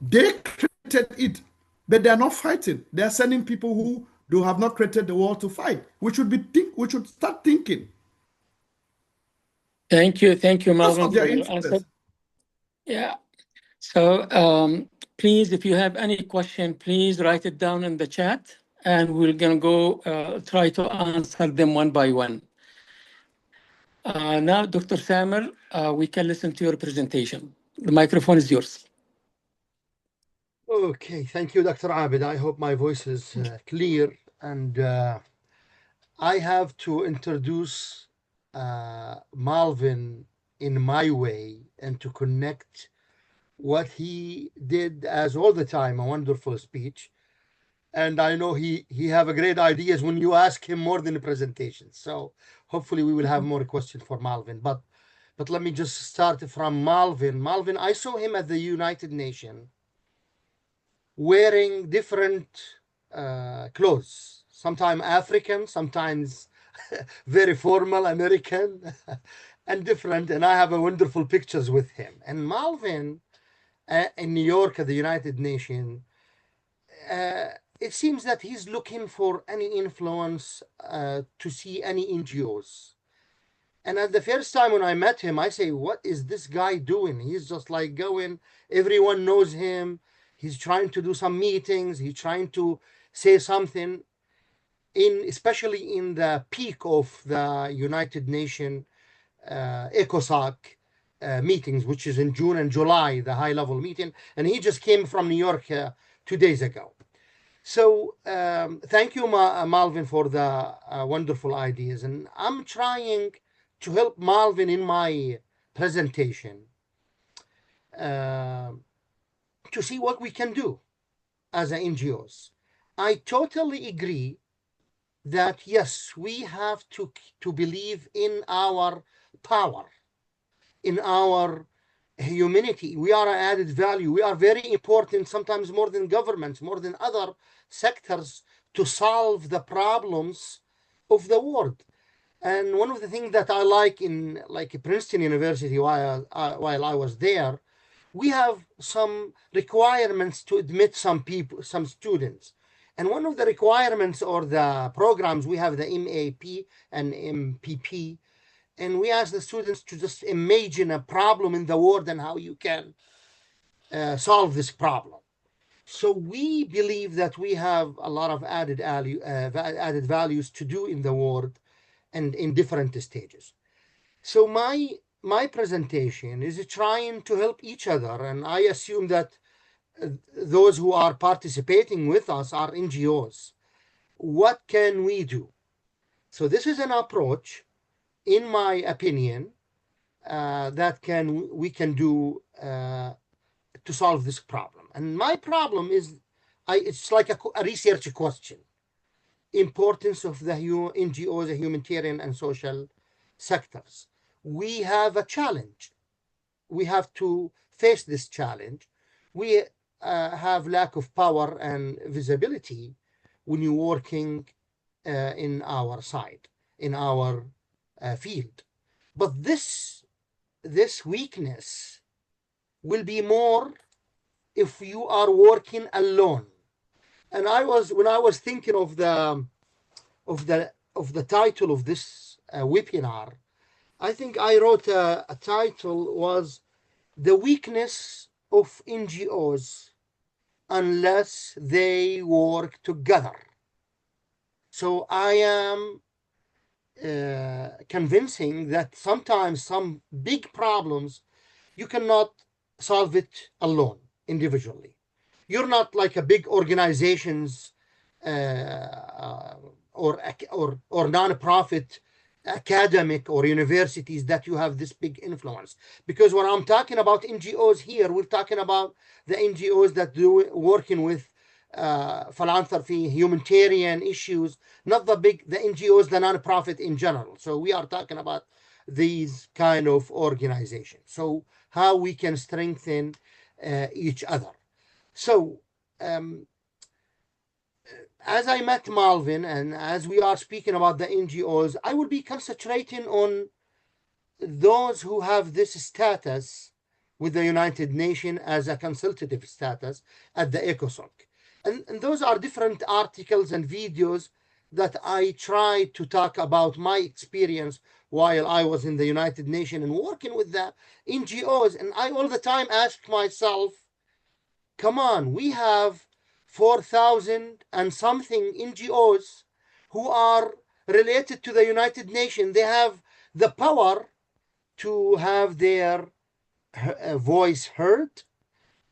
S1: They created it, but they are not fighting. They are sending people who have not created the war to fight. We should start thinking.
S3: Thank you, Melvin, for your answer. Yeah. So please, if you have any question, please write it down in the chat, and we're gonna go try to answer them one by one. Now, Dr. Samir, we can listen to your presentation. The microphone is yours.
S4: Okay, thank you, Dr. Abed. I hope my voice is clear. And I have to introduce Melvine in my way and to connect what he did as all the time, a wonderful speech, and I know he have a great ideas when you ask him more than the presentation. So hopefully we will have more questions for Melvin. But let me just start from Melvin. Melvin, I saw him at the United Nations wearing different clothes, sometimes African, sometimes very formal American, and different. And I have a wonderful pictures with him. And Melvin in New York at the United Nations, it seems that he's looking for any influence to see any NGOs. And at the first time when I met him, I say, what is this guy doing? He's just like going, everyone knows him. He's trying to do some meetings. He's trying to say something, especially in the peak of the United Nations ECOSOC meetings, which is in June and July, the high-level meeting. And he just came from New York 2 days ago. So thank you, Melvin, for the wonderful ideas. And I'm trying to help Melvin in my presentation to see what we can do as NGOs. I totally agree that, yes, we have to believe in our power, in our humanity. We are an added value. We are very important, sometimes more than governments, more than other sectors, to solve the problems of the world. And one of the things that I like in Princeton University while I was there, we have some requirements to admit some people, some students. And one of the requirements or the programs, we have the MAP and MPP, and we ask the students to just imagine a problem in the world and how you can solve this problem. So we believe that we have a lot of added values to do in the world and in different stages. So my presentation is trying to help each other, and I assume that those who are participating with us are NGOs. What can we do? So this is an approach, in my opinion, that we can do to solve this problem. And my problem is, it's like a research question. Importance of the NGOs, the humanitarian and social sectors. We have a challenge. We have to face this challenge. We have lack of power and visibility when you're working in our side, in our field. But this weakness will be more if you are working alone. And when I was thinking of the title of this webinar, I think I wrote a title was "The Weakness of NGOs Unless They Work Together." So I am convincing that sometimes some big problems you cannot solve it alone, individually. You're not like a big organizations or non-profit academic or universities that you have this big influence. Because when I'm talking about NGOs here, we're talking about the NGOs that do working with philanthropy, humanitarian issues, not the NGOs, the non-profit in general. So we are talking about these kind of organizations. So how we can strengthen each other. So as I met Melvin and as we are speaking about the NGOs, I will be concentrating on those who have this status with the United Nations as a consultative status at the ECOSOC. And those are different articles and videos that I try to talk about my experience while I was in the United Nations and working with the NGOs. And I all the time ask myself, come on, we have 4,000 and something NGOs who are related to the United Nations. They have the power to have their voice heard.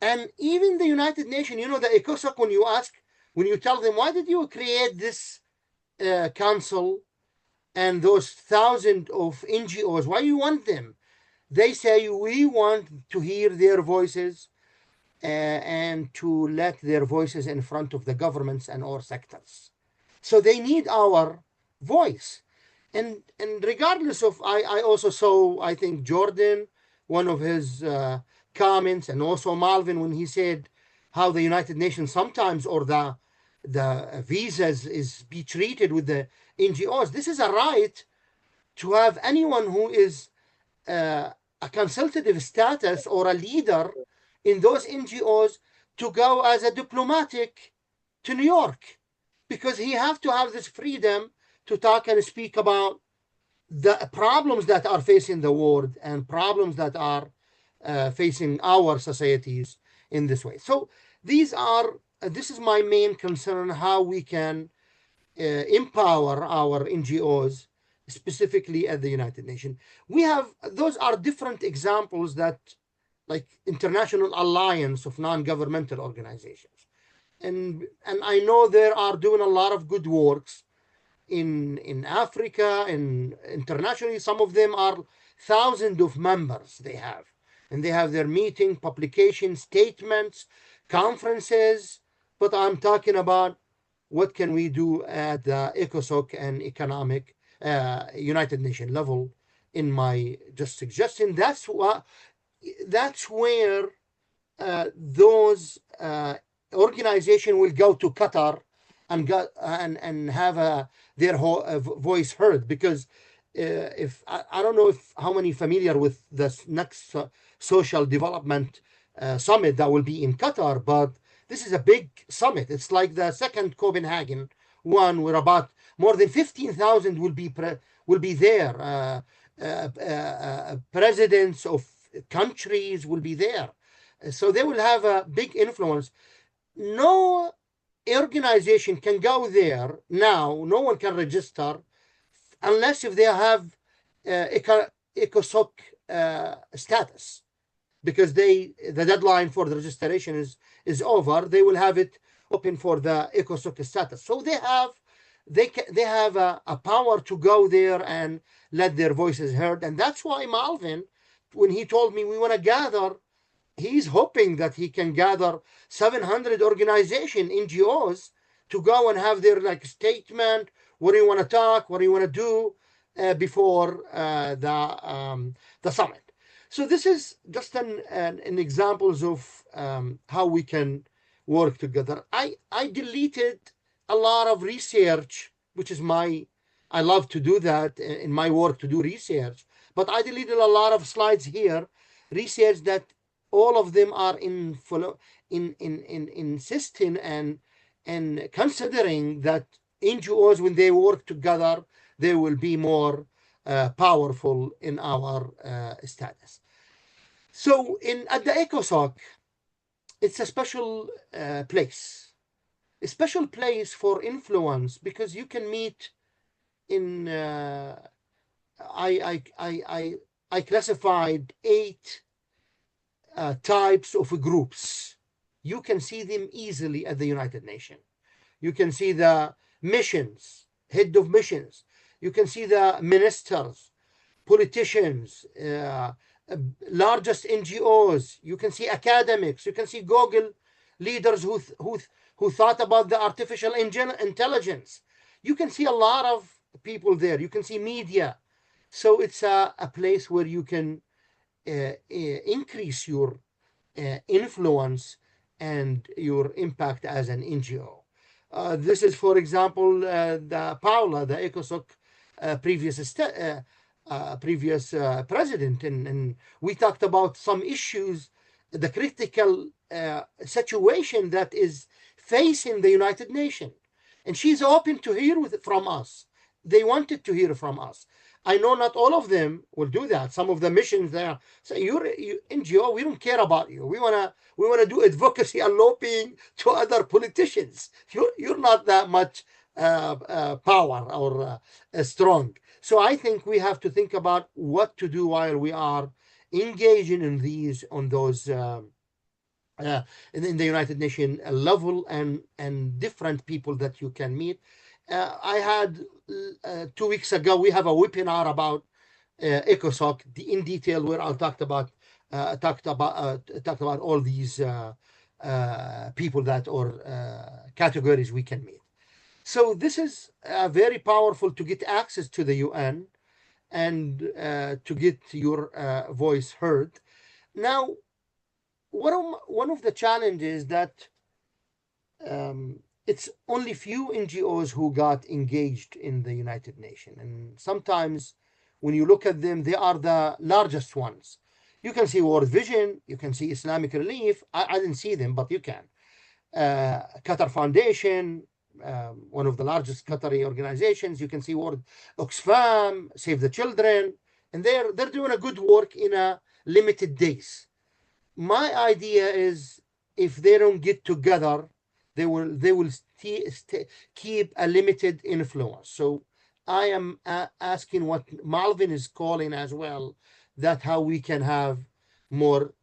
S4: And even the United Nations, you know, the ECOSOC, when you tell them, why did you create this council and those thousands of NGOs, why you want them? They say, we want to hear their voices. and to let their voices in front of the governments and or sectors. So they need our voice. And regardless of, I also saw, I think, Jordan, one of his comments, and also Melvine, when he said how the United Nations sometimes, or the visas is be treated with the NGOs. This is a right to have anyone who is a consultative status or a leader in those NGOs to go as a diplomatic to New York, because he have to have this freedom to talk and speak about the problems that are facing the world and problems that are facing our societies in this way. So these are, this is my main concern, how we can empower our NGOs, specifically at the United Nations. We have, those are different examples that, like International Alliance of Non-Governmental Organizations. And I know they are doing a lot of good works in Africa and internationally. Some of them are thousands of members they have. And they have their meeting, publication, statements, conferences. But I'm talking about what can we do at the ECOSOC and economic United Nations level. In my just suggestion, that's where those organizations will go to Qatar and have their voice heard. Because if I don't know if how many familiar with this next social development summit that will be in Qatar, but this is a big summit. It's like the second Copenhagen one, where about more than 15,000 will be there. Presidents of countries will be there, so they will have a big influence. No organization can go there now. No one can register unless if they have ECOSOC status, because the deadline for the registration is over. They will have it open for the ECOSOC status. So they have a power to go there and let their voices heard. And that's why Melvine, when he told me we want to gather, he's hoping that he can gather 700 organizations, NGOs, to go and have their statement. What do you want to talk? What do you want to do before the summit? So this is just an examples of how we can work together. I deleted a lot of research, which is I love to do that in my work, to do research. But I deleted a lot of slides here, research that all of them are insisting and considering that NGOs, when they work together, they will be more powerful in our status. So at the ECOSOC, it's a special place, a special place for influence, because you can meet in. I classified 8 types of groups. You can see them easily at the United Nations. You can see the missions, head of missions. You can see the ministers, politicians, largest NGOs. You can see academics. You can see Google leaders who thought about the artificial intelligence. You can see a lot of people there. You can see media. So it's a place where you can increase your influence and your impact as an NGO. This is, for example, the Paula, the ECOSOC previous president, and we talked about some issues, the critical situation that is facing the United Nations, and she's open to hear from us. They wanted to hear from us. I know not all of them will do that. Some of the missions there say, "You're NGO. We don't care about you. We wanna do advocacy and lobbying to other politicians. You're not that much power or strong." So I think we have to think about what to do while we are engaging in those in the United Nations level and different people that you can meet. I had 2 weeks ago, we have a webinar about ECOSOC in detail, where I'll talk about talked about all these people that or categories we can meet. So this is very powerful to get access to the UN and to get your voice heard. Now, one of the challenges that it's only few NGOs who got engaged in the United Nations, and sometimes when you look at them, they are the largest ones. You can see World Vision, you can see Islamic Relief. I didn't see them, but you can. Qatar Foundation, one of the largest Qatari organizations. You can see World Oxfam, Save the Children, and they're doing a good work in a limited days. My idea is if they don't get together, they will keep a limited influence. So I am asking what Melvine is calling as well, that how we can have more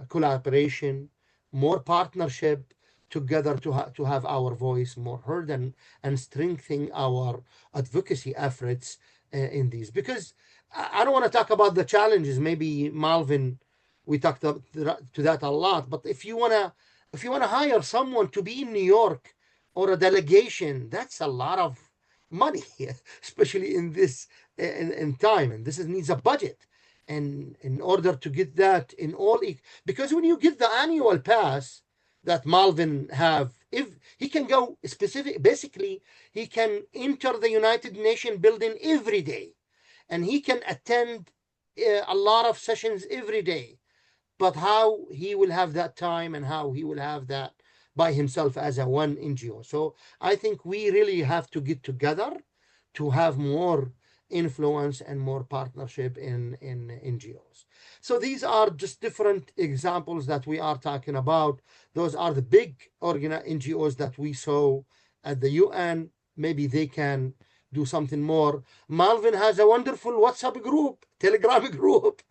S4: collaboration, more partnership together to have our voice more heard and strengthen our advocacy efforts in these. Because I don't want to talk about the challenges. Maybe Melvine, we talked to that a lot. But if you wanna hire someone to be in New York or a delegation, that's a lot of money, especially in this in time. And this needs a budget. And in order to get that in all, because when you get the annual pass that Melvine have, if he can go basically he can enter the United Nations building every day, and he can attend a lot of sessions every day. But how he will have that time and how he will have that by himself as a one NGO. So I think we really have to get together to have more influence and more partnership in NGOs. So these are just different examples that we are talking about. Those are the big NGOs that we saw at the UN. Maybe they can do something more. Melvine has a wonderful WhatsApp group, Telegram group,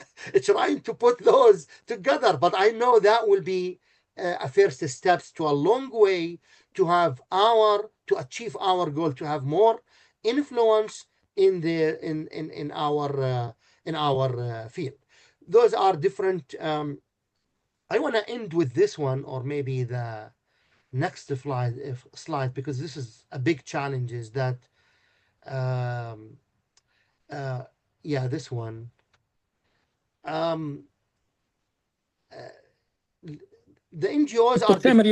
S4: trying to put those together. But I know that will be a first steps to a long way to have to achieve our goal, to have more influence in our field. Those are different. I want to end with this one, or maybe the next slide, because this is a big challenge. Is that yeah, this one. The NGOs are.
S3: Samir,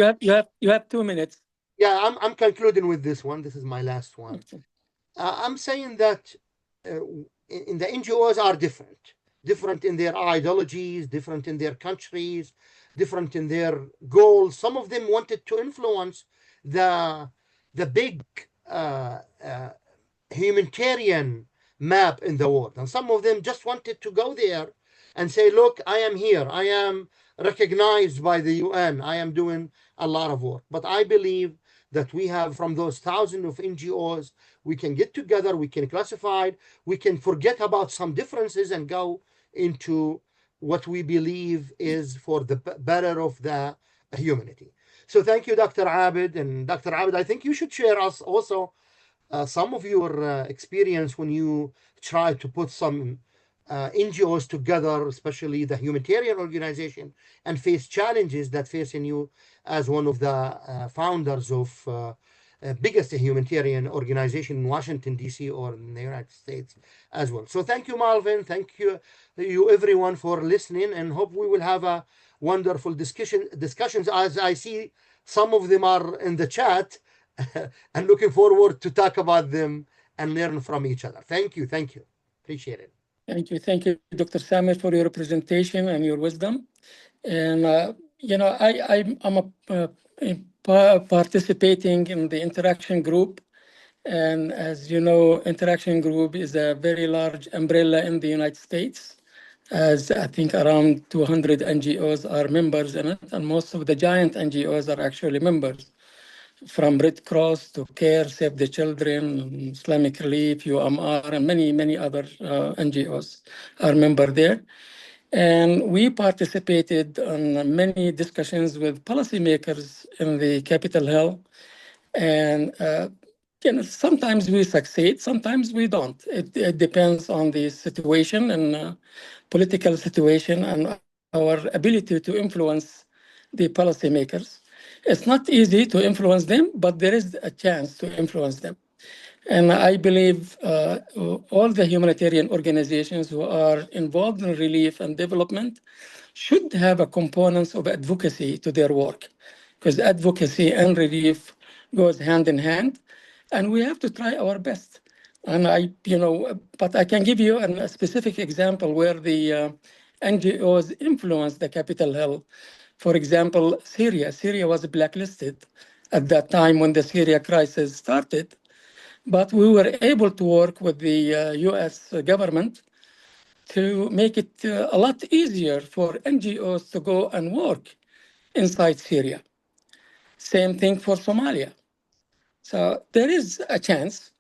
S3: you have 2 minutes.
S4: Yeah, I'm concluding with this one. This is my last one. I'm saying that in the NGOs are different in their ideologies, different in their countries, different in their goals. Some of them wanted to influence the big humanitarian map in the world, and some of them just wanted to go there and say, look, I am here, I am recognized by the UN, I am doing a lot of work. But I believe that we have, from those thousands of NGOs, we can get together, we can classify, we can forget about some differences and go into what we believe is for the better of the humanity. So thank you, Dr. Abed. And Dr. Abed, I think you should share us also some of your experience when you try to put some NGOs together, especially the humanitarian organization, and face challenges that facing you as one of the founders of biggest humanitarian organization in Washington, D.C. or in the United States as well. So thank you, Melvine. Thank you everyone for listening, and hope we will have a wonderful discussions as I see some of them are in the chat and looking forward to talk about them and learn from each other. Thank you. Thank you. Appreciate it.
S3: Thank you, Dr. Samir, for your presentation and your wisdom. And I'm participating in the interaction group, and as you know, interaction group is a very large umbrella in the United States, as I think around 200 NGOs are members in it, and most of the giant NGOs are actually members, from Red Cross to CARE, Save the Children, Islamic Relief, UMR, and many other NGOs are members there. And we participated in many discussions with policymakers in the Capitol Hill. And sometimes we succeed, sometimes we don't. It depends on the situation and political situation and our ability to influence the policymakers. It's not easy to influence them, but there is a chance to influence them. And I believe all the humanitarian organizations who are involved in relief and development should have a component of advocacy to their work, because advocacy and relief goes hand in hand, and we have to try our best. And but I can give you a specific example where the NGOs influence the Capitol Hill. For example, Syria. Syria was blacklisted at that time when the Syria crisis started. But we were able to work with the US government to make it a lot easier for NGOs to go and work inside Syria. Same thing for Somalia. So there is a chance,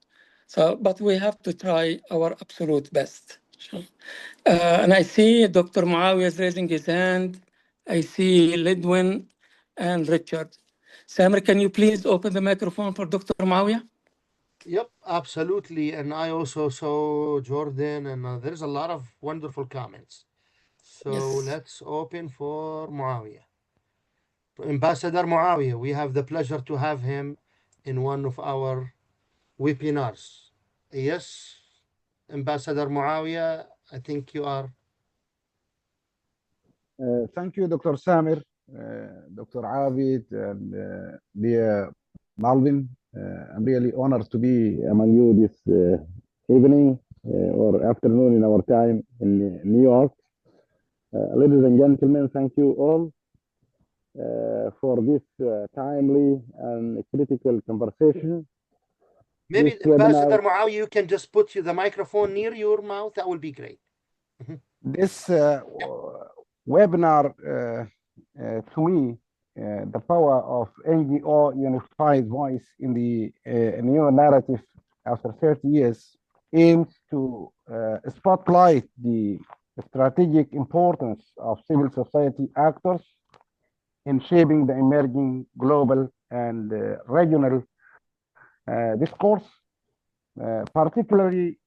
S3: but we have to try our absolute best. And I see Dr. Muawiyah is raising his hand. I see Lidwin and Richard. Samir, can you please open the microphone for Dr. Muawiyah?
S4: Yep, absolutely. And I also saw Jordan, and there's a lot of wonderful comments. So
S3: Yes.
S4: let's open for Muawiyah. Ambassador Muawiyah, we have the pleasure to have him in one of our webinars. Yes, Ambassador Muawiyah, I think you are.
S5: Thank you, Dr. Samir, Dr. Abed, and dear Melvine. I'm really honored to be among you this evening or afternoon in our time in New York. Ladies and gentlemen, thank you all for this timely and critical conversation.
S4: Maybe
S5: This
S4: Ambassador
S5: webinar-
S4: Muawiyah, you can just put the microphone near your mouth. That would be great.
S5: This webinar, to me, the power of NGO unified voice in the new narrative after 30 years aims to spotlight the strategic importance of civil society actors in shaping the emerging global and regional discourse, particularly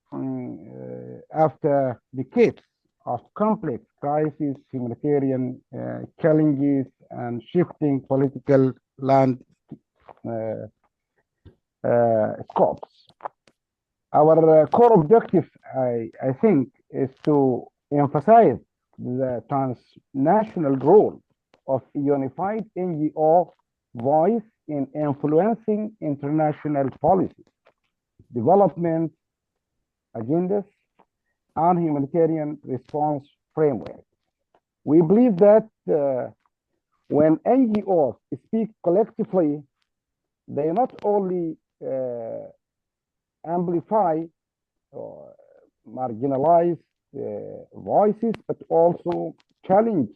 S5: after decades of complex crises, humanitarian challenges, and shifting political land scopes. Our core objective, I think, is to emphasize the transnational role of a unified NGO voice in influencing international policy, development agendas, and humanitarian response framework. We believe that when NGOs speak collectively, they not only amplify or marginalize voices, but also challenge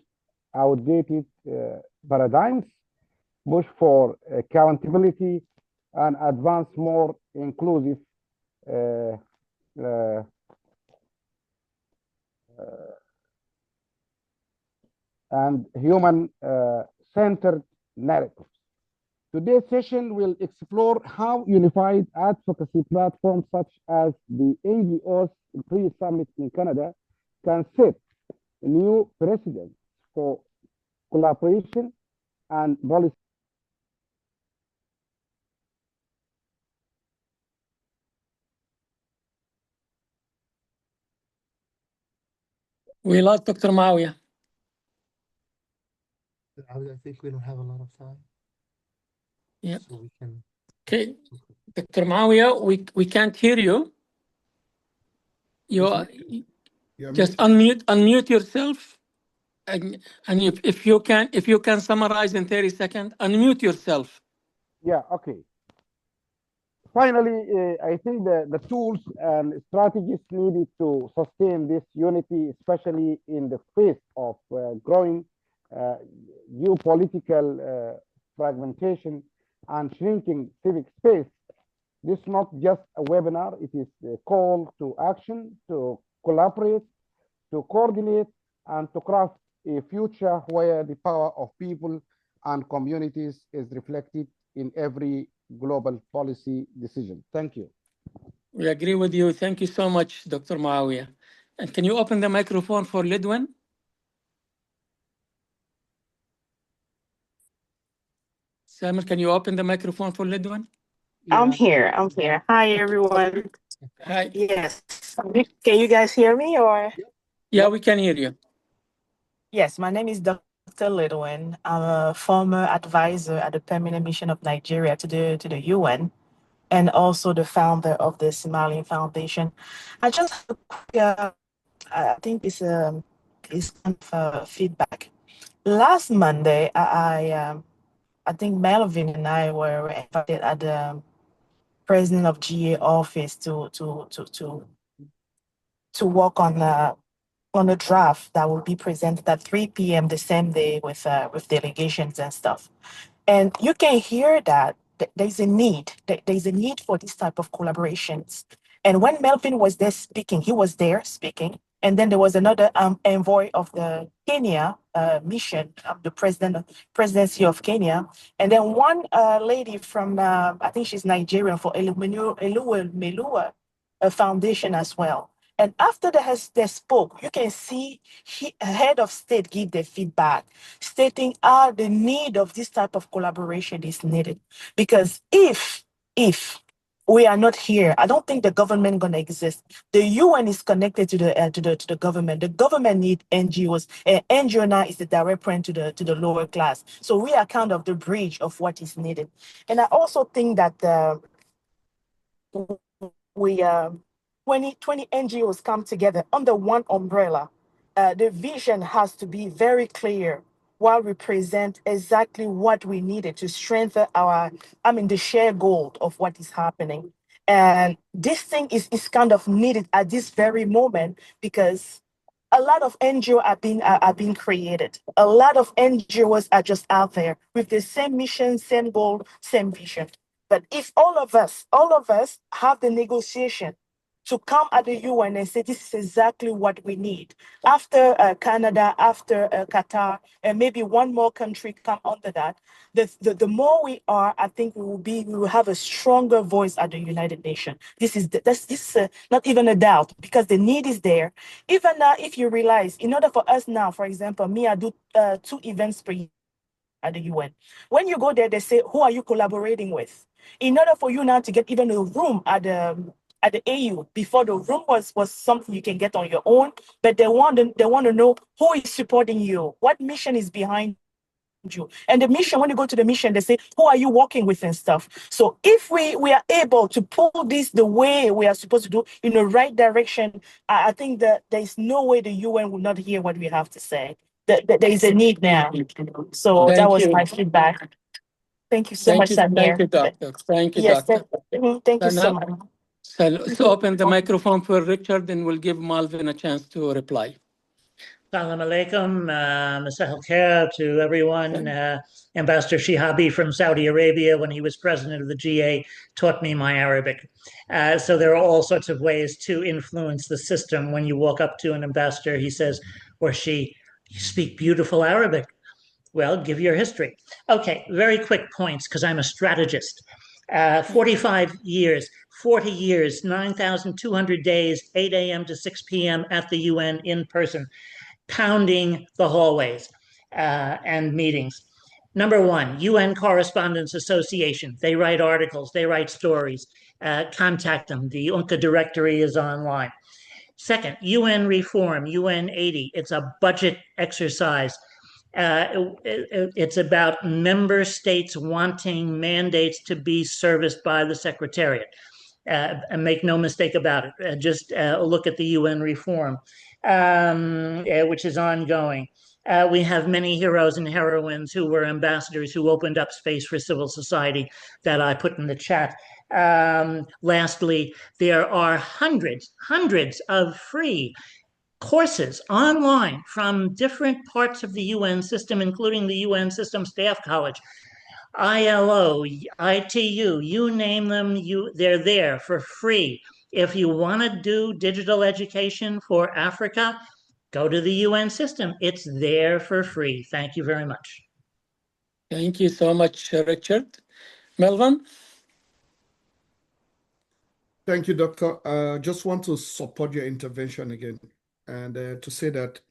S5: outdated paradigms, push for accountability, and advance more inclusive and human-centered narratives. Today's session will explore how unified advocacy platforms such as the NGOs pre-summit in Canada can set new precedents for collaboration and policy.
S3: We lost Dr. Muawiyah.
S4: I think we don't have a lot of time.
S3: Yeah.
S4: So we can.
S3: Okay. Dr. Muawiyah, we can't hear you. You are, just unmute yourself, and if you can summarize in 30 seconds, unmute yourself.
S5: Yeah, okay. Finally, I think the tools and strategies needed to sustain this unity, especially in the face of growing geopolitical fragmentation and shrinking civic space. This is not just a webinar, it is a call to action, to collaborate, to coordinate, and to craft a future where the power of people and communities is reflected in every global policy decision. Thank you.
S3: We agree with you. Thank you so much, Dr. Muawiyah. And can you open the microphone for Lidwin? Samir, can you open the microphone for Lidwan?
S6: I'm here. Hi, everyone.
S3: Hi.
S6: Yes. Can you guys hear me or?
S3: Yeah, we can hear you.
S6: Yes, my name is Dr. Lidwin. I'm a former advisor at the Permanent Mission of Nigeria to the UN, and also the founder of the Somalian Foundation. I just have a quick, I think it's kind of feedback. Last Monday, I think Melvine and I were invited at the president of GA office to work on a draft that will be presented at 3 p.m. the same day with delegations and stuff. And you can hear that there's a need. There's a need for this type of collaborations. And when Melvin was there speaking, he was there speaking. And then there was another envoy of the Kenya mission, the presidency of Kenya. And then one lady from, I think she's Nigerian, for Melua Foundation as well. And after they spoke, you can see head of state give their feedback, stating the need of this type of collaboration is needed. Because if we are not here, I don't think the government gonna exist. The UN is connected to the government. The government need NGOs. NGO now is the direct friend to the lower class. So we are kind of the bridge of what is needed. And I also think that we 20 NGOs come together under one umbrella. The vision has to be very clear while we present exactly what we needed to strengthen the shared goal of what is happening. And this thing is kind of needed at this very moment because a lot of NGOs are being created. A lot of NGOs are just out there with the same mission, same goal, same vision. But if all of us have the negotiation to come at the UN and say, this is exactly what we need. After Canada, after Qatar, and maybe one more country come under that, the more we are, I think we will have a stronger voice at the United Nations. This is not even a doubt, because the need is there. Even now, if you realize, in order for us now, for example, I do 2 events per year at the UN. When you go there, they say, who are you collaborating with? In order for you now to get even a room at the Ayoub, before the room was something you can get on your own, but they want to know who is supporting you, what mission is behind you. And the mission, when you go to the mission, they say, who are you working with and stuff. So if we are able to pull this the way we are supposed to do in the right direction, I think that there's no way the UN will not hear what we have to say. There is a need now. So that was my feedback. Thank you so much, Samir.
S3: Thank you, Doctor. Thank you, Doctor.
S6: Thank you so much.
S3: So let's open the microphone for Richard, and we'll give Melvin a chance to reply.
S7: Salam alaikum, Masah al-Khair to everyone. Ambassador Shihabi from Saudi Arabia, when he was president of the GA, taught me my Arabic. So there are all sorts of ways to influence the system. When you walk up to an ambassador, he says, or she, you speak beautiful Arabic. Well, give your history. Okay, very quick points, because I'm a strategist. 45 years, 40 years, 9,200 days, 8 a.m. to 6 p.m. at the UN in person, pounding the hallways and meetings. Number 1, UN Correspondents Association. They write articles, they write stories. Contact them. The UNCA directory is online. Second, UN Reform, UN 80. It's a budget exercise. It's about member states wanting mandates to be serviced by the Secretariat. And make no mistake about it. Just look at the UN reform, which is ongoing. We have many heroes and heroines who were ambassadors who opened up space for civil society that I put in the chat. Lastly, there are hundreds of free courses online from different parts of the UN system, including the UN System Staff College, ILO, ITU, you name them, they're there for free. If you want to do digital education for Africa, go to the UN system. It's there for free. Thank you very much.
S3: Thank you so much, Richard. Melvin?
S1: Thank you, Doctor. I just want to support your intervention again, and to say that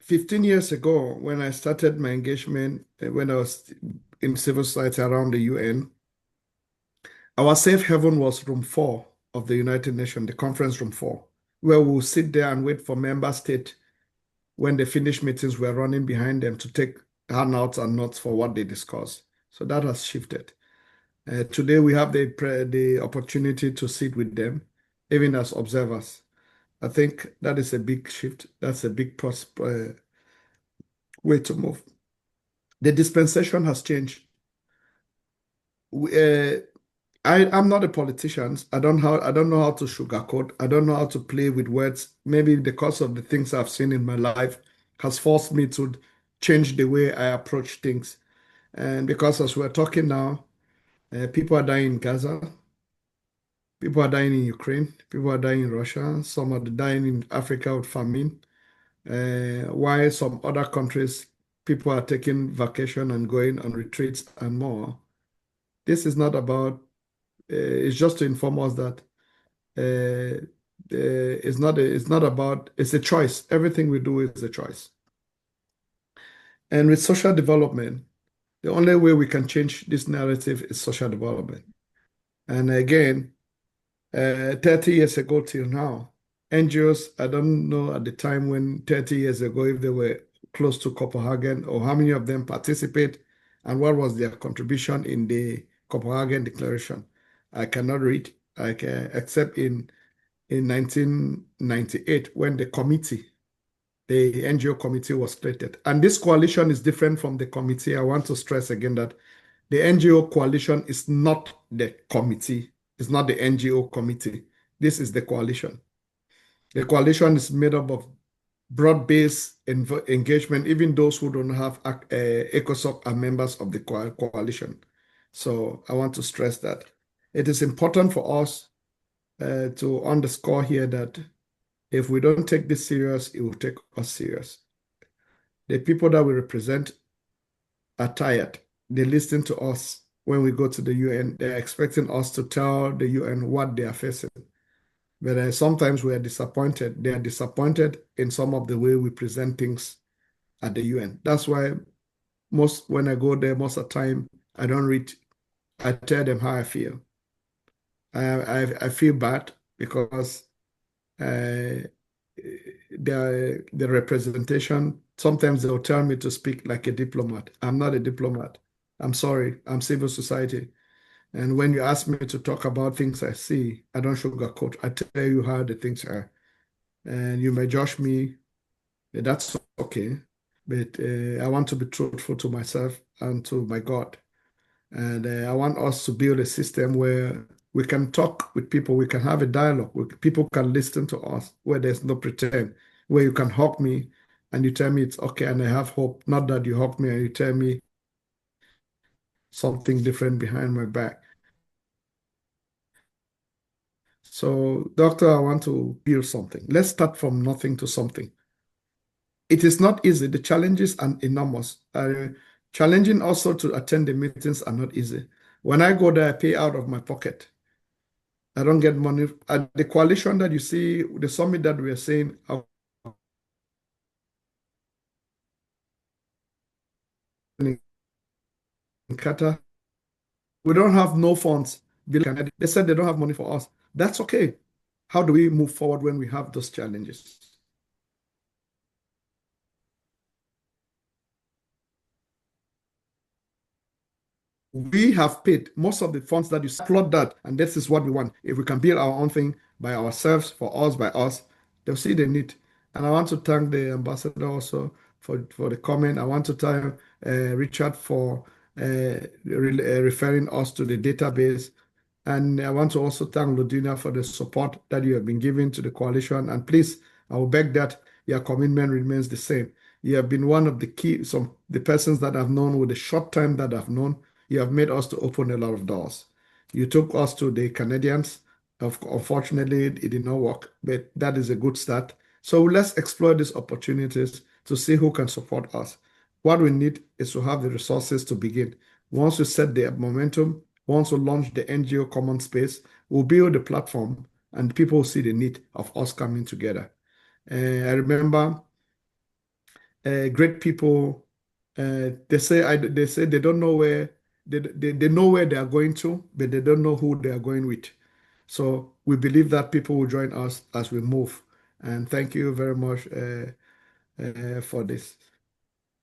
S1: 15 years ago, when I started my engagement, when I was in civil society around the UN, our safe haven was room 4 of the United Nations, the conference room 4, where we'll sit there and wait for member state when they finish meetings, we're running behind them to take handouts and notes for what they discuss. So that has shifted. Today, we have the opportunity to sit with them, even as observers. I think that is a big shift. That's a big way to move. The dispensation has changed. I'm not a politician. I don't know how to sugarcoat. I don't know how to play with words. Maybe because of the things I've seen in my life has forced me to change the way I approach things. And because as we're talking now, people are dying in Gaza. People are dying in Ukraine. People are dying in Russia. Some are dying in Africa with famine. While some other countries, people are taking vacation and going on retreats and more. This is not about, it's just to inform us that it's not about, it's a choice. Everything we do is a choice. And with social development, the only way we can change this narrative is social development. And again, 30 years ago till now, NGOs, I don't know at the time when 30 years ago, if they were close to Copenhagen or how many of them participate and what was their contribution in the Copenhagen Declaration. I cannot read, except in 1998 when the NGO committee was created. And this coalition is different from the committee. I want to stress again that the NGO coalition is not the committee. It's not the NGO committee. This is the coalition. The coalition is made up of broad-based engagement. Even those who don't have ECOSOC are members of the coalition. So I want to stress that. It is important for us to underscore here that if we don't take this serious, it will take us serious. The people that we represent are tired. They listen to us when we go to the UN. They're expecting us to tell the UN what they are facing. But sometimes we are disappointed. They are disappointed in some of the way we present things at the UN. That's why when I go there, most of the time, I don't read. I tell them how I feel. I feel bad because the representation, sometimes they'll tell me to speak like a diplomat. I'm not a diplomat. I'm sorry. I'm civil society. And when you ask me to talk about things I see, I don't sugarcoat. I tell you how the things are. And you may judge me. That's okay. But I want to be truthful to myself and to my God. And I want us to build a system where we can talk with people, we can have a dialogue, people can listen to us, where there's no pretend, where you can hug me and you tell me it's okay and I have hope, not that you hug me and you tell me something different behind my back. So, Doctor, I want to build something. Let's start from nothing to something. It is not easy. The challenges are enormous. Challenging also to attend the meetings are not easy. When I go there, I pay out of my pocket. I don't get money. At the coalition that you see, the summit that we are saying, in Qatar, we don't have no funds. They said they don't have money for us. That's okay. How do we move forward when we have those challenges? We have paid most of the funds that you plot that, and this is what we want. If we can build our own thing by ourselves, for us, by us, they'll see the need. And I want to thank the ambassador also for the comment. I want to thank Richard for referring us to the database. And I want to also thank Ludina for the support that you have been giving to the coalition. And please, I will beg that your commitment remains the same. You have been one of the the persons that I've known with the short time that I've known. You have made us to open a lot of doors. You took us to the Canadians. Unfortunately, it did not work, but that is a good start. So let's explore these opportunities to see who can support us. What we need is to have the resources to begin. Once we set the momentum, once we launch the NGO common space, we'll build the platform and people will see the need of us coming together. I remember great people. They say they don't know where they know where they are going to, but they don't know who they are going with. So we believe that people will join us as we move. And thank you very much for this.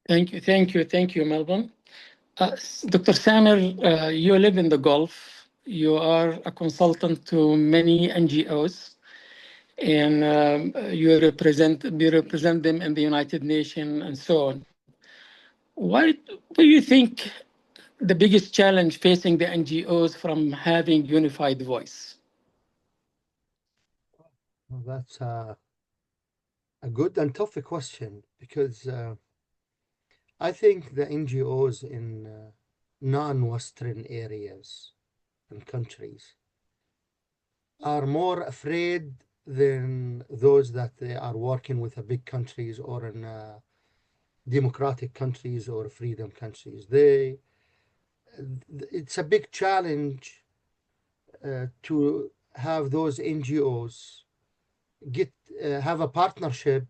S3: Thank you, Melvin. Dr. Samir, you live in the Gulf. You are a consultant to many NGOs, and you represent them in the United Nations and so on. What do you think the biggest challenge facing the NGOs from having unified voice?
S4: Well, that's a good and tough question, because I think the NGOs in non-Western areas and countries are more afraid than those that they are working with the big countries or in democratic countries or freedom countries. It's a big challenge to have those NGOs have a partnership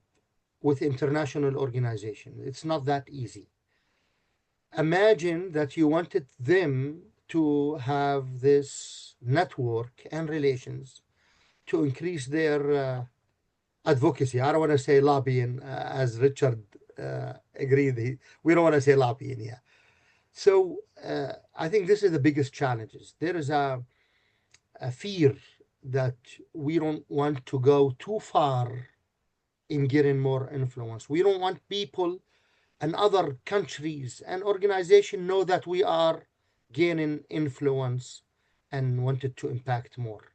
S4: with international organizations. It's not that easy. Imagine that you wanted them to have this network and relations to increase their advocacy. I don't want to say lobbying, as Richard agreed. We don't want to say lobbying, yeah. So I think this is the biggest challenges. There is a fear that we don't want to go too far in getting more influence. We don't want people and other countries and organizations know that we are gaining influence and wanted to impact more.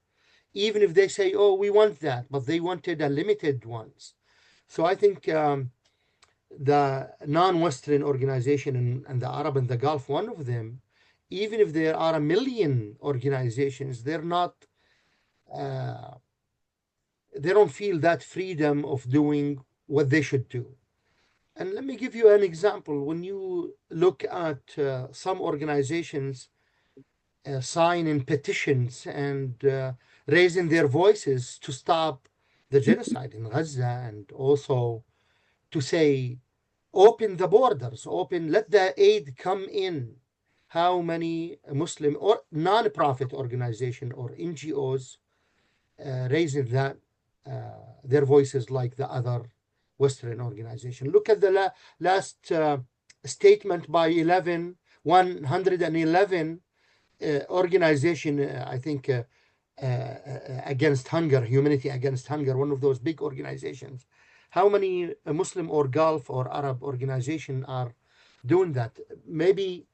S4: Even if they say, oh, we want that, but they wanted a limited ones. So I think the non-Western organization and the Arab and the Gulf, one of them, even if there are 1 million organizations, they're not, they don't feel that freedom of doing what they should do. And let me give you an example. When you look at some organizations signing petitions and raising their voices to stop the genocide in Gaza, and also to say, open the borders, let the aid come in. How many Muslim or non-profit organization or NGOs raising that their voices like the other Western organization? Look at the last statement by 111 organization, I think, against hunger, Humanity Against Hunger, one of those big organizations. How many Muslim or Gulf or Arab organizations are doing that? Maybe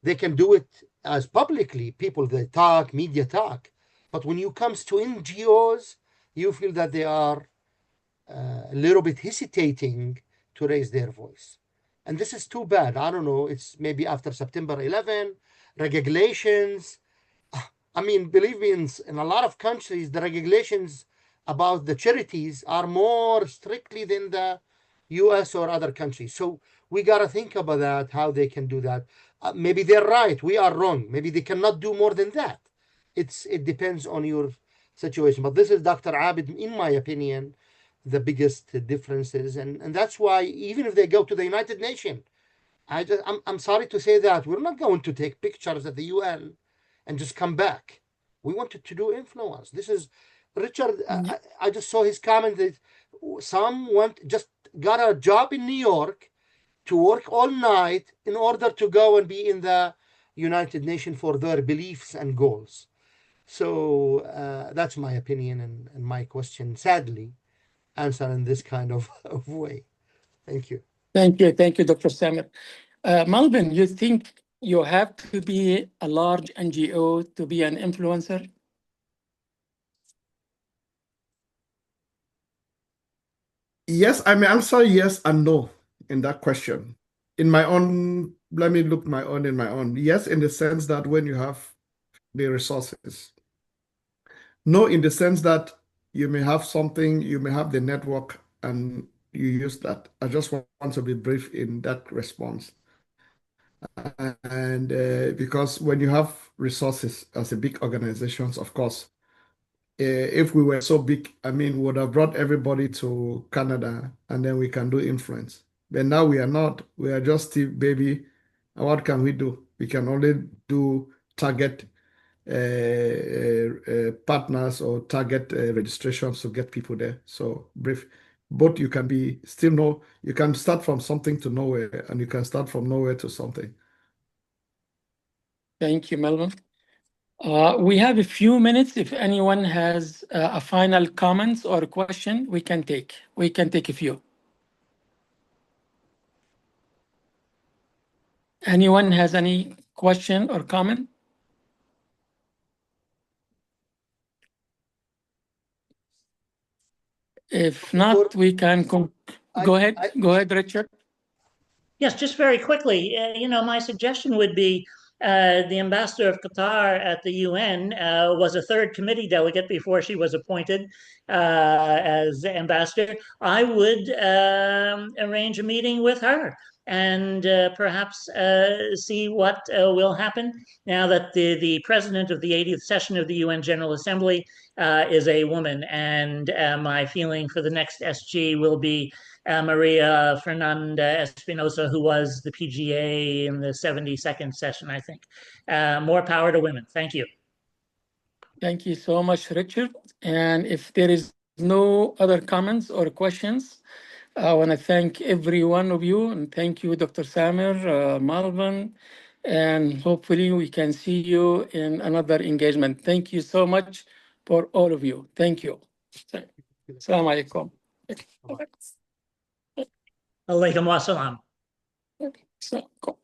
S4: they can do it as publicly, people they talk, media talk. But when you comes to NGOs, you feel that they are a little bit hesitating to raise their voice. And this is too bad. I don't know, it's maybe after September 11, regulations. I mean, believe me, in a lot of countries, the regulations about the charities are more strictly than the US or other countries. So we got to think about that, how they can do that. Maybe they're right, we are wrong. Maybe they cannot do more than that. It depends on your situation. But this is Dr. Abed, in my opinion, the biggest differences. And that's why even if they go to the United Nations, I'm sorry to say that we're not going to take pictures at the UN and just come back. We wanted to do influence. This is Richard. I just saw his comment that some just got a job in New York to work all night in order to go and be in the United Nations for their beliefs and goals. So that's my opinion and my question, sadly, answer in this kind of way. Thank you.
S3: Thank you, Dr. Samir. Melvin, you think you have to be a large NGO to be an influencer?
S1: Yes, I may answer yes and no in that question. In my own, let me look in my own. Yes, in the sense that when you have the resources. No, in the sense that you may have something, you may have the network, and you use that. I just want to be brief in that response. And because when you have resources as a big organizations, of course, if we were so big, I mean, we would have brought everybody to Canada and then we can do influence. But now we are not. We are just still baby. And what can we do? We can only do target partners or target registrations to get people there. So brief. But you can be still you can start from something to nowhere, and you can start from nowhere to something.
S3: Thank you, Melvin. We have a few minutes. If anyone has a final comments or a question, we can take a few. Anyone has any question or comment? If not, we can go ahead. Go ahead, Richard.
S7: Yes, just very quickly, my suggestion would be the ambassador of Qatar at the UN was a third committee delegate before she was appointed as ambassador. I would arrange a meeting with her and perhaps see what will happen now that the president of the 80th session of the UN General Assembly is a woman. And my feeling for the next SG will be Maria Fernanda Espinosa, who was the PGA in the 72nd session, I think. More power to women. Thank you.
S3: Thank you so much, Richard. And if there is no other comments or questions, I want to thank every one of you, and thank you, Dr. Samir, Melvin, and hopefully we can see you in another engagement. Thank you so much for all of you. Thank you. Assalamu alaikum.
S7: Alaikum wassalam.
S3: Okay. So, cool.